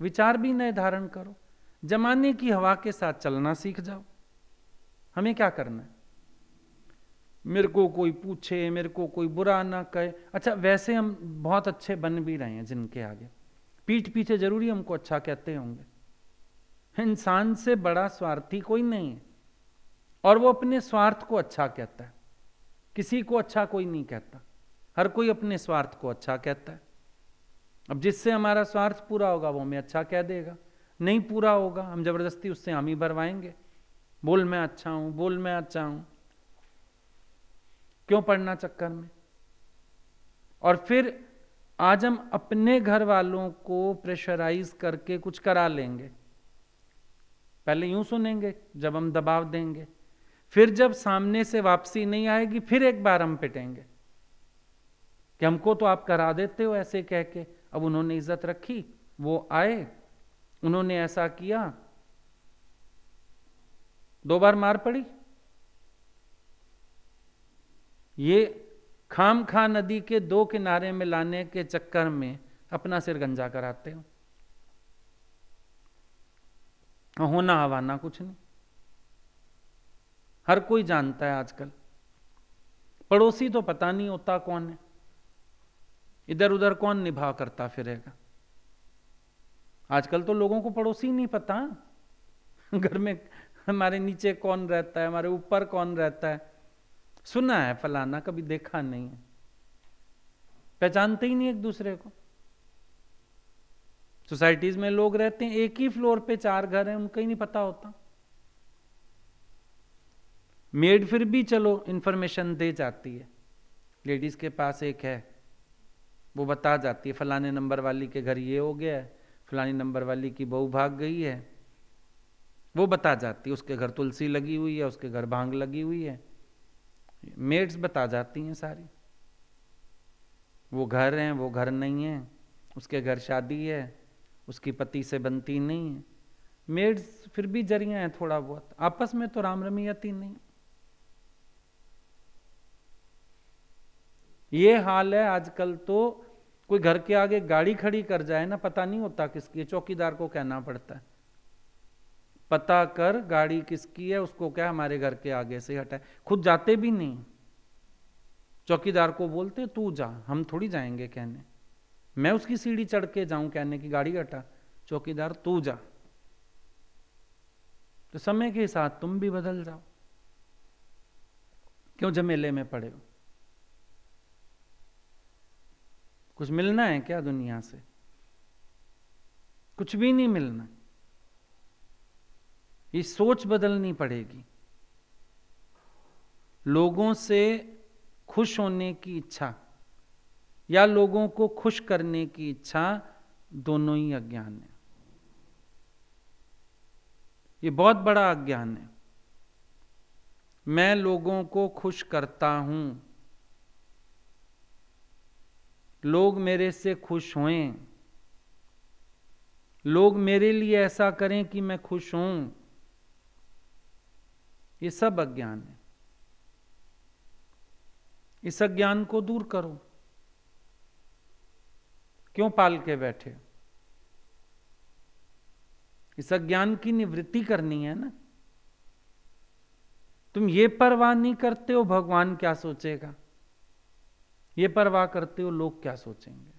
विचार भी नए धारण करो, जमाने की हवा के साथ चलना सीख जाओ। हमें क्या करना है, मेरे को कोई पूछे, मेरे को कोई बुरा ना कहे, अच्छा वैसे हम बहुत अच्छे बन भी रहे हैं जिनके आगे, पीठ पीछे जरूरी हमको अच्छा कहते होंगे। इंसान से बड़ा स्वार्थी कोई नहीं है, और वो अपने स्वार्थ को अच्छा कहता है, किसी को अच्छा कोई नहीं कहता, हर कोई अपने स्वार्थ को अच्छा कहता है। अब जिससे हमारा स्वार्थ पूरा होगा वो हमें अच्छा कह देगा, नहीं पूरा होगा हम जबरदस्ती उससे हामी भरवाएंगे, बोल मैं अच्छा हूं, बोल मैं अच्छा हूं। क्यों पढ़ना चक्कर में। और फिर आज हम अपने घर वालों को प्रेशराइज करके कुछ करा लेंगे, पहले यूं सुनेंगे, जब हम दबाव देंगे, फिर जब सामने से वापसी नहीं आएगी फिर एक बार हम पिटेंगे कि हमको तो आप करा देते हो ऐसे कह के। अब उन्होंने इज्जत रखी, वो आए, उन्होंने ऐसा किया, 2 बार मार पड़ी। ये खाम खा नदी के 2 किनारे में लाने के चक्कर में अपना सिर गंजा कराते हो, होना हवाना कुछ नहीं। हर कोई जानता है आजकल, पड़ोसी तो पता नहीं होता कौन है, इधर उधर कौन निभा करता फिरेगा। आजकल तो लोगों को पड़ोसी नहीं पता, घर में हमारे नीचे कौन रहता है, हमारे ऊपर कौन रहता है, सुना है फलाना, कभी देखा नहीं है, पहचानते ही नहीं एक दूसरे को। सोसाइटीज में लोग रहते हैं, एक ही फ्लोर पे 4 घर हैं, उनको ही नहीं पता होता। मेड फिर भी चलो इंफॉर्मेशन दे जाती है, लेडीज के पास एक है, वो बता जाती है फलाने नंबर वाली के घर ये हो गया है, फलानी नंबर वाली की बहू भाग गई है, वो बता जाती है, उसके घर तुलसी लगी हुई है, उसके घर भांग लगी हुई है, मेड्स बता जाती हैं सारी। वो घर हैं, वो घर नहीं है, उसके घर शादी है, उसकी पति से बनती नहीं है। मेड्स फिर भी जरिया हैं थोड़ा बहुत, आपस में तो राम रमीयती नहीं। ये हाल है आजकल। तो कोई घर के आगे गाड़ी खड़ी कर जाए ना, पता नहीं होता किसकी, चौकीदार को कहना पड़ता है पता कर गाड़ी किसकी है, उसको क्या हमारे घर के आगे से हटाए, खुद जाते भी नहीं, चौकीदार को बोलते तू जा, हम थोड़ी जाएंगे कहने, मैं उसकी सीढ़ी चढ़ के जाऊं कहने की गाड़ी हटा, चौकीदार तू जा। तो समय के साथ तुम भी बदल जाओ, क्यों झमेले में पड़े हो। कुछ मिलना है क्या दुनिया से, कुछ भी नहीं मिलना। ये सोच बदलनी पड़ेगी। लोगों से खुश होने की इच्छा या लोगों को खुश करने की इच्छा, दोनों ही अज्ञान है। ये बहुत बड़ा अज्ञान है। मैं लोगों को खुश करता हूं, लोग मेरे से खुश हों, लोग मेरे लिए ऐसा करें कि मैं खुश हूं, ये सब अज्ञान है। इस अज्ञान को दूर करो। क्यों पाल के बैठे? इस अज्ञान की निवृत्ति करनी है ना। तुम ये परवाह नहीं करते हो भगवान क्या सोचेगा, ये परवाह करते हो लोग क्या सोचेंगे।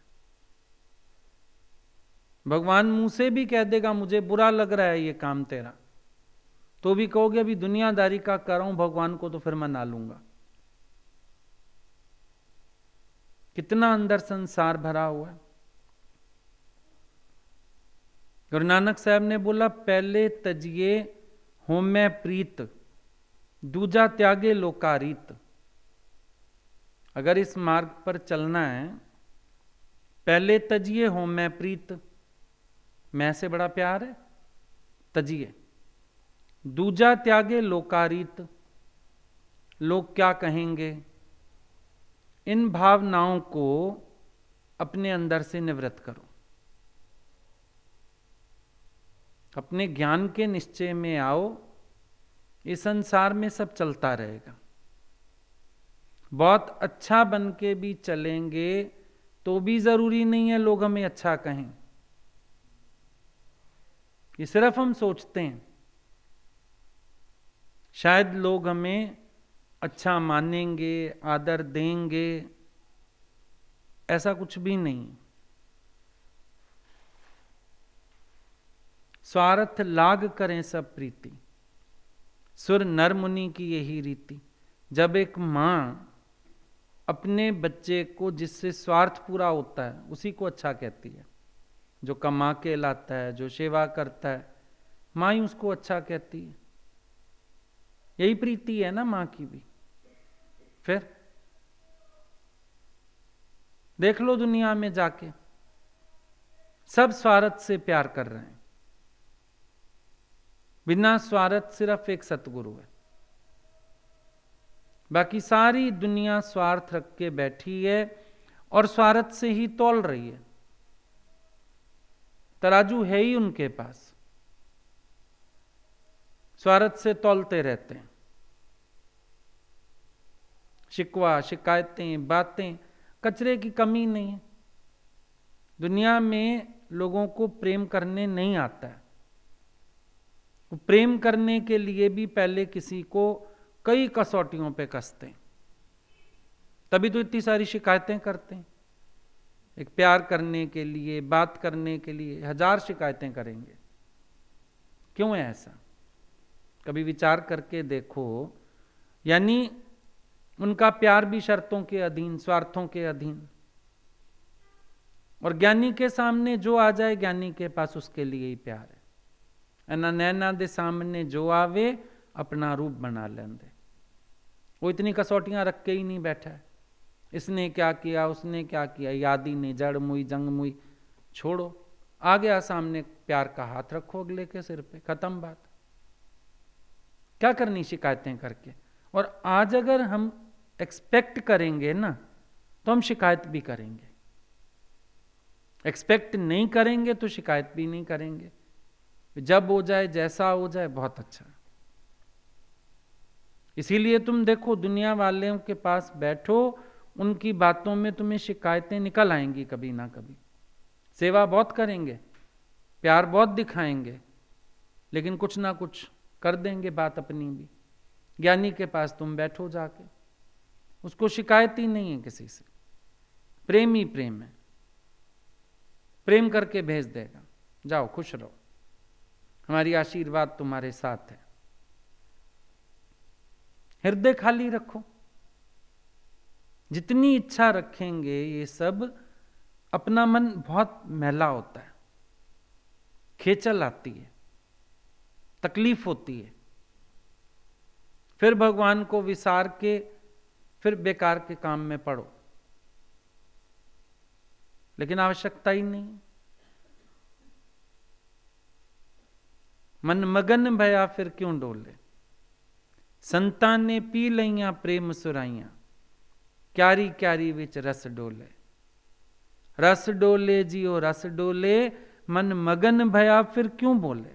भगवान मुंह से भी कह देगा मुझे बुरा लग रहा है ये काम तेरा, तो भी कहोगे अभी दुनियादारी का कर रहा हूं, भगवान को तो फिर मना लूंगा। कितना अंदर संसार भरा हुआ है। गुरु नानक साहब ने बोला पहले तजिए होमै प्रीत, दूजा त्यागे लोकारीत। अगर इस मार्ग पर चलना है, पहले तजिए होमै प्रीत, मैं से बड़ा प्यार है, तजिए। दूजा त्यागे लोकारीत, लोग क्या कहेंगे, इन भावनाओं को अपने अंदर से निवृत्त करो। अपने ज्ञान के निश्चय में आओ। इस संसार में सब चलता रहेगा। बहुत अच्छा बन के भी चलेंगे तो भी जरूरी नहीं है लोग हमें अच्छा कहें। ये सिर्फ हम सोचते हैं शायद लोग हमें अच्छा मानेंगे, आदर देंगे, ऐसा कुछ भी नहीं। स्वार्थ लाग करें सब प्रीति, सुर नर मुनि की यही रीति। जब एक मां अपने बच्चे को जिससे स्वार्थ पूरा होता है उसी को अच्छा कहती है, जो कमा के लाता है, जो सेवा करता है, मां ही उसको अच्छा कहती है। यही प्रीति है ना मां की भी। फिर देख लो दुनिया में जाके, सब स्वार्थ से प्यार कर रहे हैं। बिना स्वार्थ सिर्फ एक सतगुरु है, बाकी सारी दुनिया स्वार्थ रख के बैठी है और स्वार्थ से ही तौल रही है। तराजू है ही उनके पास, स्वार्थ से तौलते रहते हैं। शिकवा, शिकायतें, बातें, कचरे की कमी नहीं है। दुनिया में लोगों को प्रेम करने नहीं आता है। प्रेम करने के लिए भी पहले किसी को कई कसौटियों पे कसते हैं, तभी तो इतनी सारी शिकायतें करते हैं। एक प्यार करने के लिए, बात करने के लिए 1000 शिकायतें करेंगे। क्यों है ऐसा? कभी विचार करके देखो। यानी उनका प्यार भी शर्तों के अधीन, स्वार्थों के अधीन। और ज्ञानी के सामने जो आ जाए, ज्ञानी के पास उसके लिए ही प्यार है। नैना दे सामने जो आवे अपना रूप बना लेंदे। वो इतनी कसौटियां रख के ही नहीं बैठा है, इसने क्या किया, उसने क्या किया, याद ही नहीं, जड़ मुई जंग मुई, छोड़ो। आ गया सामने, प्यार का हाथ रखो अगले के सिर पे, खत्म बात। क्या करनी शिकायतें करके? और आज अगर हम एक्सपेक्ट करेंगे ना, तो हम शिकायत भी करेंगे। एक्सपेक्ट नहीं करेंगे तो शिकायत भी नहीं करेंगे। जब हो जाए, जैसा हो जाए, बहुत अच्छा। इसीलिए तुम देखो, दुनिया वालों के पास बैठो, उनकी बातों में तुम्हें शिकायतें निकल आएंगी कभी ना कभी। सेवा बहुत करेंगे, प्यार बहुत दिखाएंगे, लेकिन कुछ ना कुछ कर देंगे बात अपनी भी। ज्ञानी के पास तुम बैठो जाके, उसको शिकायत ही नहीं है किसी से, प्रेम ही प्रेम है। प्रेम करके भेज देगा, जाओ खुश रहो, हमारी आशीर्वाद तुम्हारे साथ है। हृदय खाली रखो। जितनी इच्छा रखेंगे, ये सब अपना मन बहुत मैला होता है, खेचल आती है, तकलीफ होती है। फिर भगवान को विसार के फिर बेकार के काम में पड़ो, लेकिन आवश्यकता ही नहीं। मन मगन भया फिर क्यों डोले, संतान ने पी लइयां प्रेम सुराइयां, क्यारी क्यारी विच रस डोले। रस डोले जियो रस डोले, मन मगन भया फिर क्यों बोले।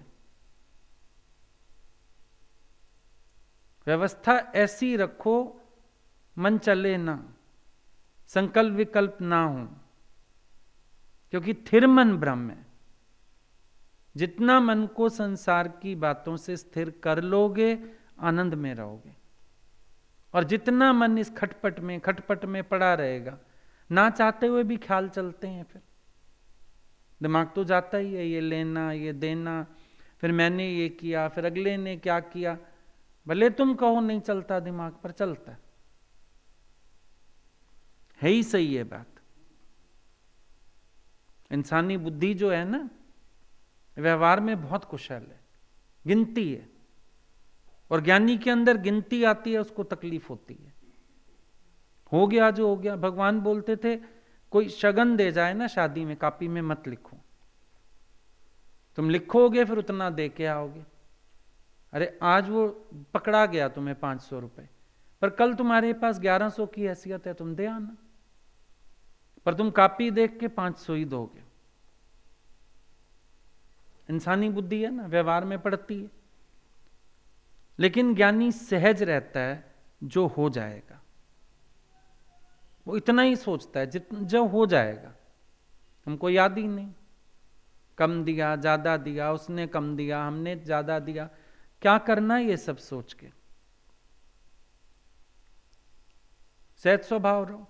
व्यवस्था ऐसी रखो मन चले ना, संकल्प विकल्प ना हो, क्योंकि थिर मन ब्रह्म है। जितना मन को संसार की बातों से स्थिर कर लोगे आनंद में रहोगे, और जितना मन इस खटपट में पड़ा रहेगा, ना चाहते हुए भी ख्याल चलते हैं, फिर दिमाग तो जाता ही है, ये लेना ये देना, फिर मैंने ये किया, फिर अगले ने क्या किया। भले तुम कहो नहीं चलता दिमाग, पर चलता है ही सही है बात। इंसानी बुद्धि जो है ना, व्यवहार में बहुत कुशल है, गिनती है, और ज्ञानी के अंदर गिनती आती है, उसको तकलीफ होती है। हो गया जो हो गया। भगवान बोलते थे कोई शगन दे जाए ना शादी में, कापी में मत लिखो, तुम लिखोगे फिर उतना दे के आओगे। अरे आज वो पकड़ा गया तुम्हें 500 रुपए, पर कल तुम्हारे पास 1100 की हैसियत है, तुम दे आना, पर तुम कापी देख के 500 ही दोगे। इंसानी बुद्धि है ना, व्यवहार में पड़ती है। लेकिन ज्ञानी सहज रहता है, जो हो जाएगा वो इतना ही सोचता है जो हो जाएगा। हमको याद ही नहीं, कम दिया ज्यादा दिया, उसने कम दिया हमने ज्यादा दिया, क्या करना ये सब सोच के। सहज स्वभाव रहो,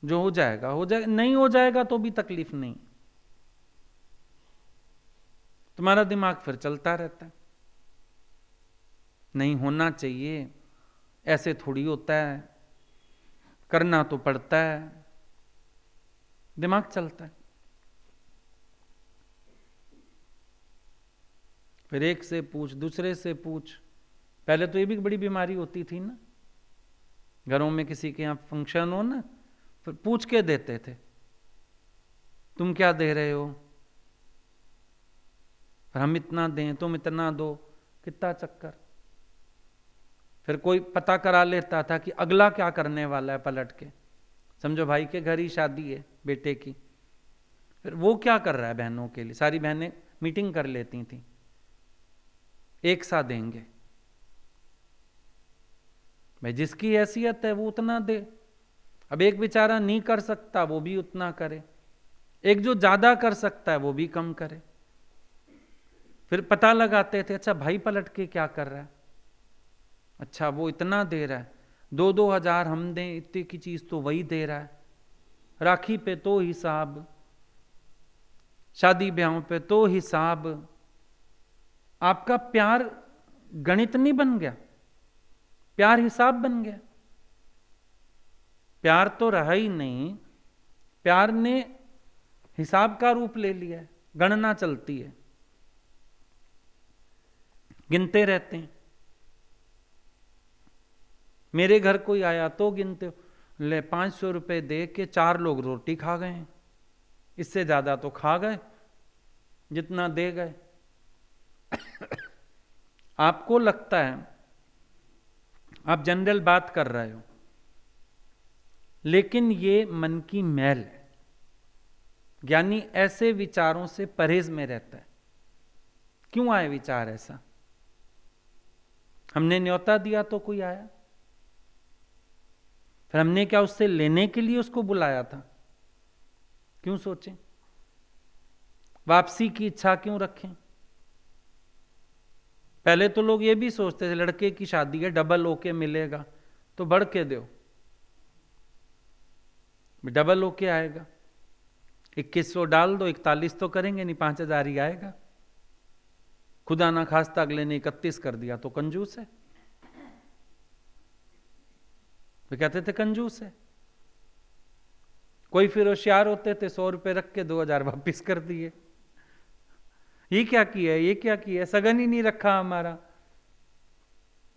जो हो जाएगा हो जाएगा, नहीं हो जाएगा तो भी तकलीफ नहीं। तुम्हारा दिमाग फिर चलता रहता है, नहीं होना चाहिए, ऐसे थोड़ी होता है, करना तो पड़ता है, दिमाग चलता है। फिर एक से पूछ, दूसरे से पूछ। पहले तो ये भी बड़ी बीमारी होती थी ना, घरों में किसी के यहाँ फंक्शन हो ना, फिर पूछ के देते थे, तुम क्या दे रहे हो, फिर हम इतना दें, तुम इतना दो, कितना चक्कर। फिर कोई पता करा लेता था कि अगला क्या करने वाला है पलट के। समझो भाई के घर ही शादी है बेटे की, फिर वो क्या कर रहा है बहनों के लिए। सारी बहनें मीटिंग कर लेती थी, एक साथ देंगे भाई, जिसकी हैसियत है वो उतना दे। अब एक बेचारा नहीं कर सकता, वो भी उतना करे, एक जो ज्यादा कर सकता है वो भी कम करे। फिर पता लगाते थे, अच्छा भाई पलट के क्या कर रहा है, अच्छा वो इतना दे रहा है, 2-2 हजार हम दें, इतने की चीज तो वही दे रहा है। राखी पे तो हिसाब, शादी ब्याहों पे तो हिसाब। आपका प्यार गणित नहीं बन गया, प्यार हिसाब बन गया। प्यार तो रहा ही नहीं, प्यार ने हिसाब का रूप ले लिया है, गणना चलती है, गिनते रहते हैं। मेरे घर कोई आया तो गिनते हो, ले 500 रुपए दे के 4 लोग रोटी खा गए, इससे ज्यादा तो खा गए जितना दे गए। आपको लगता है आप जनरल बात कर रहे हो, लेकिन ये मन की मैल है। ज्ञानी ऐसे विचारों से परहेज में रहता है। क्यों आए विचार ऐसा, हमने न्योता दिया तो कोई आया, फिर हमने क्या उससे लेने के लिए उसको बुलाया था, क्यों सोचें, वापसी की इच्छा क्यों रखें। पहले तो लोग ये भी सोचते थे लड़के की शादी है डबल होके मिलेगा, तो बढ़ के दो, डबल होके आएगा, 2100 डाल दो, 41 तो करेंगे नहीं, 5000 ही आएगा। खुदा ना खास्ता अगले ने 31 कर दिया तो कंजूस है, वे कहते थे कंजूस है। कोई फिर होशियार होते थे, 100 रुपए रख के 2000 वापिस कर दिए। ये क्या किया, ये क्या किया, सगन ही नहीं रखा हमारा।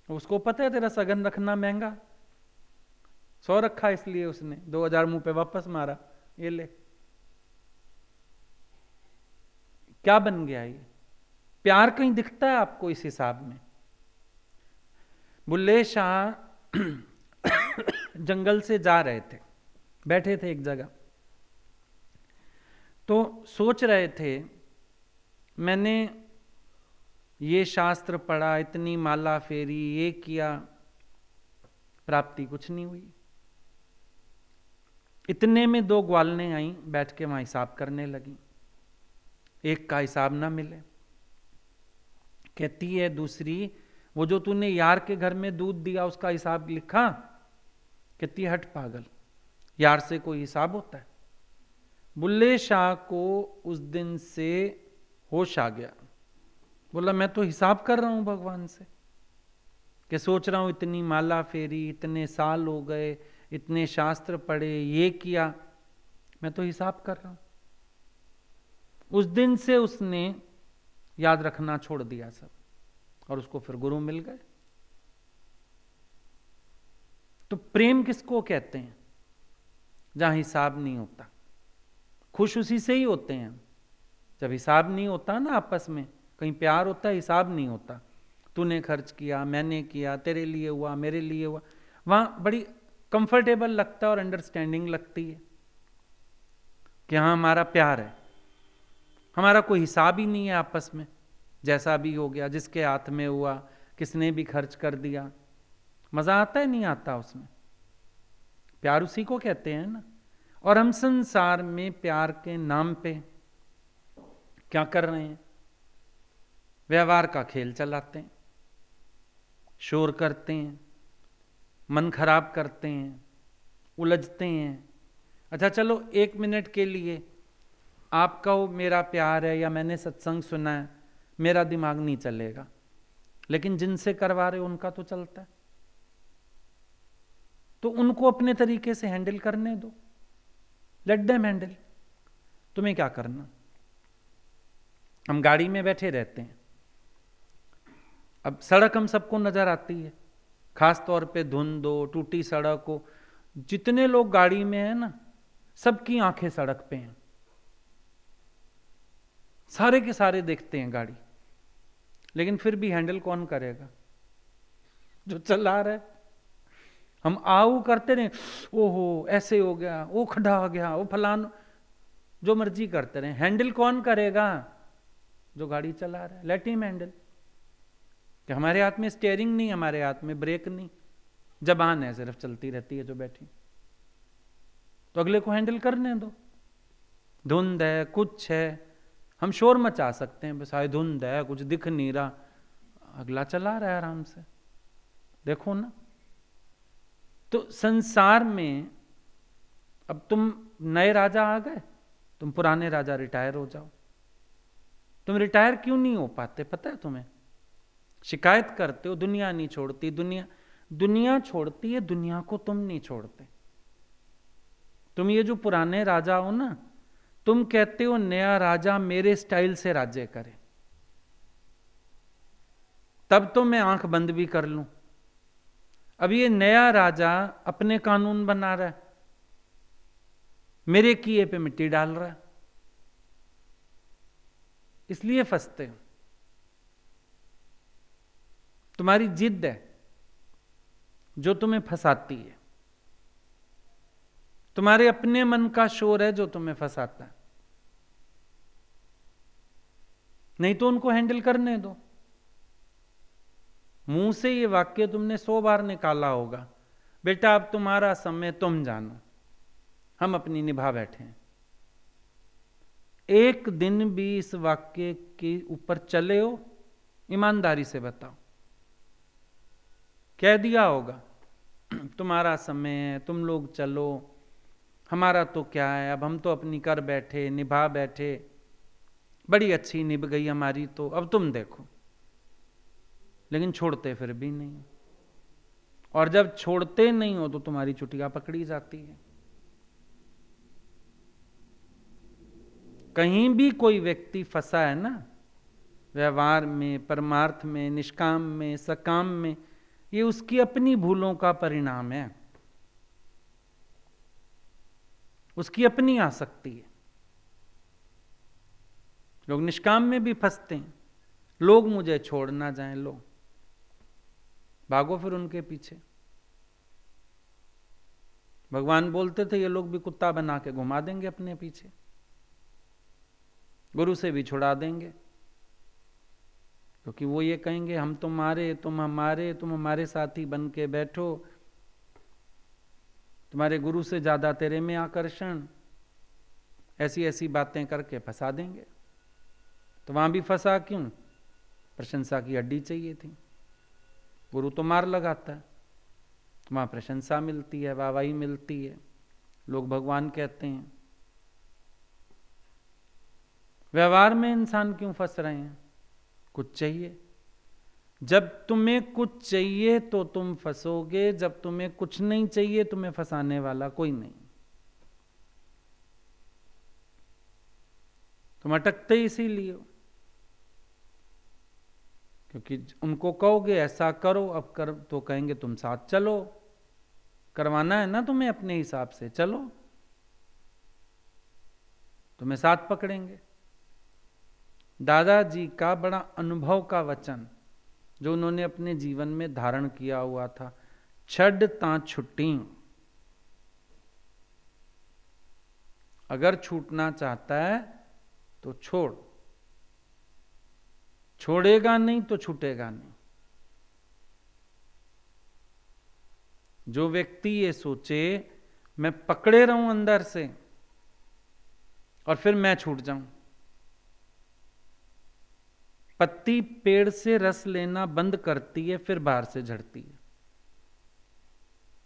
उसको पता है तेरा सगन रखना महंगा, 100 रखा इसलिए उसने 2000 मुंह पे वापस मारा, ये ले। क्या बन गया ये, प्यार कहीं दिखता है आपको इस हिसाब में। बुल्ले शाह जंगल से जा रहे थे, बैठे थे एक जगह, तो सोच रहे थे, मैंने ये शास्त्र पढ़ा, इतनी माला फेरी, ये किया, प्राप्ति कुछ नहीं हुई। इतने में 2 ग्वालने आई, बैठ के वहां हिसाब करने लगी। एक का हिसाब ना मिले, कहती है दूसरी, वो जो तूने यार के घर में दूध दिया उसका हिसाब लिखा? कहती है हट पागल, यार से कोई हिसाब होता है? बुल्ले शाह को उस दिन से होश आ गया। बोला मैं तो हिसाब कर रहा हूं भगवान से, कि सोच रहा हूं इतनी माला फेरी, इतने साल हो गए, इतने शास्त्र पढ़े, ये किया, मैं तो हिसाब कर रहा हूं। उस दिन से उसने याद रखना छोड़ दिया सब, और उसको फिर गुरु मिल गए। तो प्रेम किसको कहते हैं? जहां हिसाब नहीं होता। खुश उसी से ही होते हैं जब हिसाब नहीं होता ना आपस में। कहीं प्यार होता है, हिसाब नहीं होता। तूने खर्च किया, मैंने किया, तेरे लिए हुआ, मेरे लिए हुआ, वहां बड़ी कंफर्टेबल लगता है और अंडरस्टैंडिंग लगती है कि हाँ हमारा प्यार है, हमारा कोई हिसाब ही नहीं है आपस में। जैसा भी हो गया, जिसके हाथ में हुआ, किसने भी खर्च कर दिया, मजा आता है नहीं आता उसमें? प्यार उसी को कहते हैं ना। और हम संसार में प्यार के नाम पे क्या कर रहे हैं? व्यवहार का खेल चलाते हैं, शोर करते हैं, मन खराब करते हैं, उलझते हैं। अच्छा चलो 1 मिनट के लिए आप कहो मेरा प्यार है या मैंने सत्संग सुना है, मेरा दिमाग नहीं चलेगा, लेकिन जिनसे करवा रहे हो उनका तो चलता है। तो उनको अपने तरीके से हैंडल करने दो, लेट देम हैंडल। तुम्हें क्या करना? हम गाड़ी में बैठे रहते हैं, अब सड़क हम सबको नजर आती है, खास तौर पे धुंध हो, टूटी सड़क हो, जितने लोग गाड़ी में हैं ना, सबकी आंखें सड़क पे हैं, सारे के सारे देखते हैं गाड़ी। लेकिन फिर भी हैंडल कौन करेगा? जो चला रहा है। हम आओ करते रहे, ओहो ऐसे हो गया, वो खड़ा हो गया, वो फलान, जो मर्जी करते रहे, हैंडल कौन करेगा? जो गाड़ी चला रहा है, लेट हिम हैंडल। कि हमारे हाथ में स्टीयरिंग नहीं, हमारे हाथ में ब्रेक नहीं, जबान है सिर्फ चलती रहती है जो बैठी, तो अगले को हैंडल करने दो। धुंध है, कुछ है, हम शोर मचा सकते हैं, बस आए धुंध है, कुछ दिख नहीं रहा, अगला चला रहा है आराम से, देखो ना। तो संसार में अब तुम नए राजा आ गए, तुम पुराने राजा रिटायर हो जाओ। तुम रिटायर क्यों नहीं हो पाते पता है तुम्हें? शिकायत करते हो दुनिया नहीं छोड़ती, दुनिया छोड़ती है, दुनिया को तुम नहीं छोड़ते। तुम ये जो पुराने राजा हो ना, तुम कहते हो नया राजा मेरे स्टाइल से राज्य करे, तब तो मैं आंख बंद भी कर लूं। अब ये नया राजा अपने कानून बना रहा है, मेरे किए पे मिट्टी डाल रहा है, इसलिए फंसते हो। तुम्हारी जिद है जो तुम्हें फंसाती है, तुम्हारे अपने मन का शोर है जो तुम्हें फंसाता है। नहीं तो उनको हैंडल करने दो। मुंह से ये वाक्य तुमने 100 बार निकाला होगा, बेटा अब तुम्हारा समय तुम जानो, हम अपनी निभा बैठे हैं। एक दिन भी इस वाक्य के ऊपर चले हो? ईमानदारी से बताओ, कह दिया होगा तुम्हारा समय है, तुम लोग चलो, हमारा तो क्या है, अब हम तो अपनी कर बैठे, निभा बैठे, बड़ी अच्छी निभ गई हमारी, तो अब तुम देखो। लेकिन छोड़ते फिर भी नहीं, और जब छोड़ते नहीं हो तो तुम्हारी चुटिया पकड़ी जाती है। कहीं भी कोई व्यक्ति फंसा है ना, व्यवहार में, परमार्थ में, निष्काम में, सकाम में, ये उसकी अपनी भूलों का परिणाम है, उसकी अपनी आसक्ति है। लोग निष्काम में भी फंसते हैं, लोग मुझे छोड़ ना जाएं, लो भागो फिर उनके पीछे। भगवान बोलते थे ये लोग भी कुत्ता बना के घुमा देंगे अपने पीछे। गुरु से भी छुड़ा देंगे, क्योंकि वो ये कहेंगे हम तुम्हारे, तुम हमारे, तुम हमारे साथी बन के बैठो, तुम्हारे गुरु से ज्यादा तेरे में आकर्षण, ऐसी ऐसी बातें करके फंसा देंगे। तो वहां भी फंसा क्यों? प्रशंसा की हड्डी चाहिए थी। गुरु तो मार लगाता है, तो वहां प्रशंसा मिलती है, वाहवाही मिलती है, लोग भगवान कहते हैं। व्यवहार में इंसान क्यों फंस रहे हैं? कुछ चाहिए। जब तुम्हें कुछ चाहिए तो तुम फंसोगे, जब तुम्हें कुछ नहीं चाहिए तुम्हें फंसाने वाला कोई नहीं। तुम अटकते इसीलिए हो, क्योंकि उनको कहोगे ऐसा करो, अब कर तो कहेंगे तुम साथ चलो, करवाना है ना तुम्हें अपने हिसाब से, चलो, तुम्हें साथ पकड़ेंगे। दादाजी का बड़ा अनुभव का वचन जो उन्होंने अपने जीवन में धारण किया हुआ था, छड़ ता छुट्टी। अगर छूटना चाहता है तो छोड़, छोड़ेगा नहीं तो छूटेगा नहीं। जो व्यक्ति ये सोचे मैं पकड़े रहूं अंदर से और फिर मैं छूट जाऊं। पत्ती पेड़ से रस लेना बंद करती है, फिर बाहर से झड़ती है।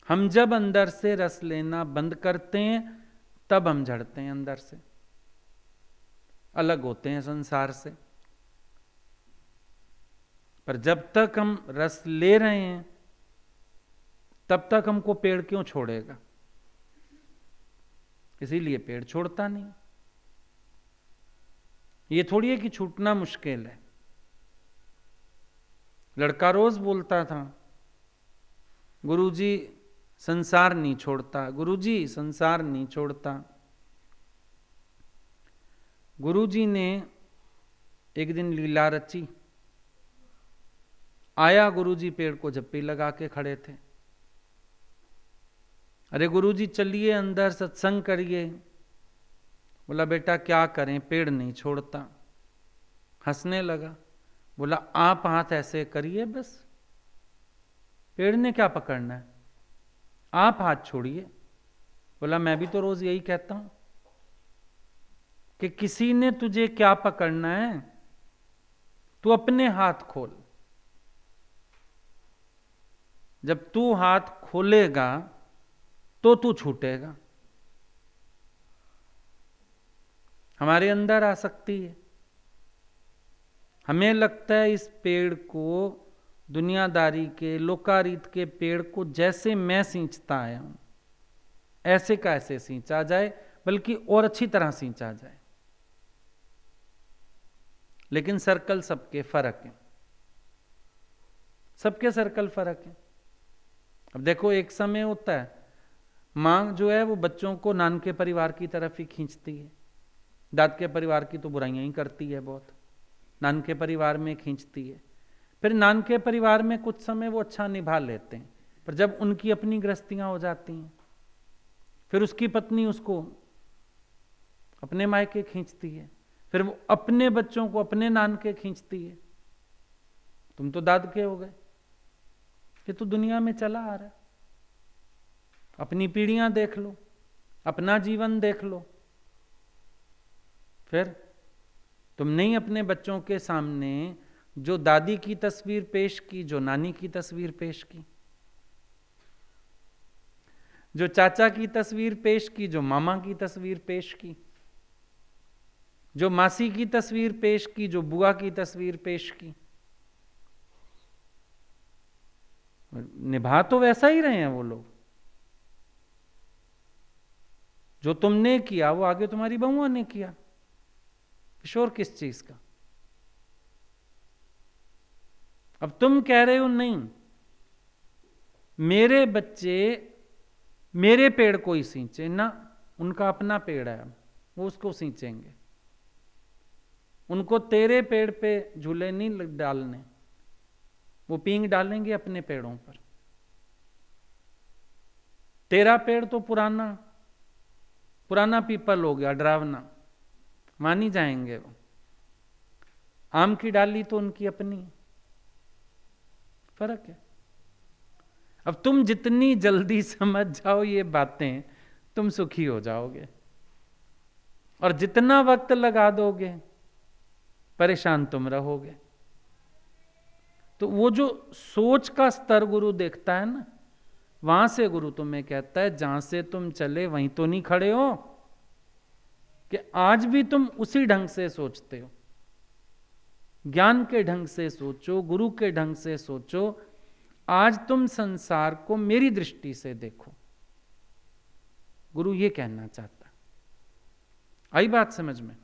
हम जब अंदर से रस लेना बंद करते हैं तब हम झड़ते हैं, अंदर से अलग होते हैं संसार से। पर जब तक हम रस ले रहे हैं तब तक हमको पेड़ क्यों छोड़ेगा? इसीलिए पेड़ छोड़ता नहीं। ये थोड़ी है कि छूटना मुश्किल है। लड़का रोज बोलता था गुरुजी संसार नहीं छोड़ता, गुरुजी संसार नहीं छोड़ता। गुरुजी ने एक दिन लीला रची। आया गुरुजी पेड़ को जप्पी लगा के खड़े थे। अरे गुरुजी चलिए अंदर सत्संग करिए। बोला बेटा क्या करें, पेड़ नहीं छोड़ता। हंसने लगा, बोला आप हाथ ऐसे करिए बस, पेड़ ने क्या पकड़ना है, आप हाथ छोड़िए। बोला मैं भी तो रोज यही कहता हूं कि किसी ने तुझे क्या पकड़ना है, तू अपने हाथ खोल। जब तू हाथ खोलेगा तो तू छूटेगा। हमारे अंदर आसक्ति है। हमें लगता है इस पेड़ को, दुनियादारी के लोकारीत के पेड़ को जैसे मैं सींचता आया हूं ऐसे का ऐसे सींचा जाए, बल्कि और अच्छी तरह सींचा जाए। लेकिन सर्कल सबके फर्क है, सबके सर्कल फर्क है। अब देखो एक समय होता है मां जो है वो बच्चों को नानके परिवार की तरफ ही खींचती है। दाद के परिवार की तो बुराइयां ही करती है बहुत, नानके परिवार में खींचती है। फिर नानके परिवार में कुछ समय वो अच्छा निभा लेते हैं, पर जब उनकी अपनी गृहस्थियां हो जाती हैं फिर उसकी पत्नी उसको अपने मायके खींचती है, फिर वो अपने बच्चों को अपने नानके खींचती है। तुम तो दाद के हो गए। ये तो दुनिया में चला आ रहा है। अपनी पीढ़ियां देख लो, अपना जीवन देख लो। फिर तुमने ही अपने बच्चों के सामने जो दादी की तस्वीर पेश की, जो नानी की तस्वीर पेश की, जो चाचा की तस्वीर पेश की, जो मामा की तस्वीर पेश की, जो मासी की तस्वीर पेश की, जो बुआ की तस्वीर पेश की, निभा तो वैसा ही रहे हैं वो लोग। जो तुमने किया वो आगे तुम्हारी बहुओं ने किया। किशोर किस चीज का? अब तुम कह रहे हो नहीं, मेरे बच्चे मेरे पेड़ को ही सींचे ना, उनका अपना पेड़ है, वो उसको सींचेंगे। उनको तेरे पेड़ पे झूले नहीं डालने, वो पींग डालेंगे अपने पेड़ों पर। तेरा पेड़ तो पुराना पुराना पीपल हो गया, डरावना, मान ही जाएंगे वो। आम की डाली तो उनकी अपनी, फर्क है। अब तुम जितनी जल्दी समझ जाओ ये बातें, तुम सुखी हो जाओगे, और जितना वक्त लगा दोगे परेशान तुम रहोगे। तो वो जो सोच का स्तर गुरु देखता है ना, वहां से गुरु तुम्हें कहता है जहां से तुम चले वहीं तो नहीं खड़े हो, कि आज भी तुम उसी ढंग से सोचते हो। ज्ञान के ढंग से सोचो, गुरु के ढंग से सोचो। आज तुम संसार को मेरी दृष्टि से देखो, गुरु ये कहना चाहता। आई बात समझ में?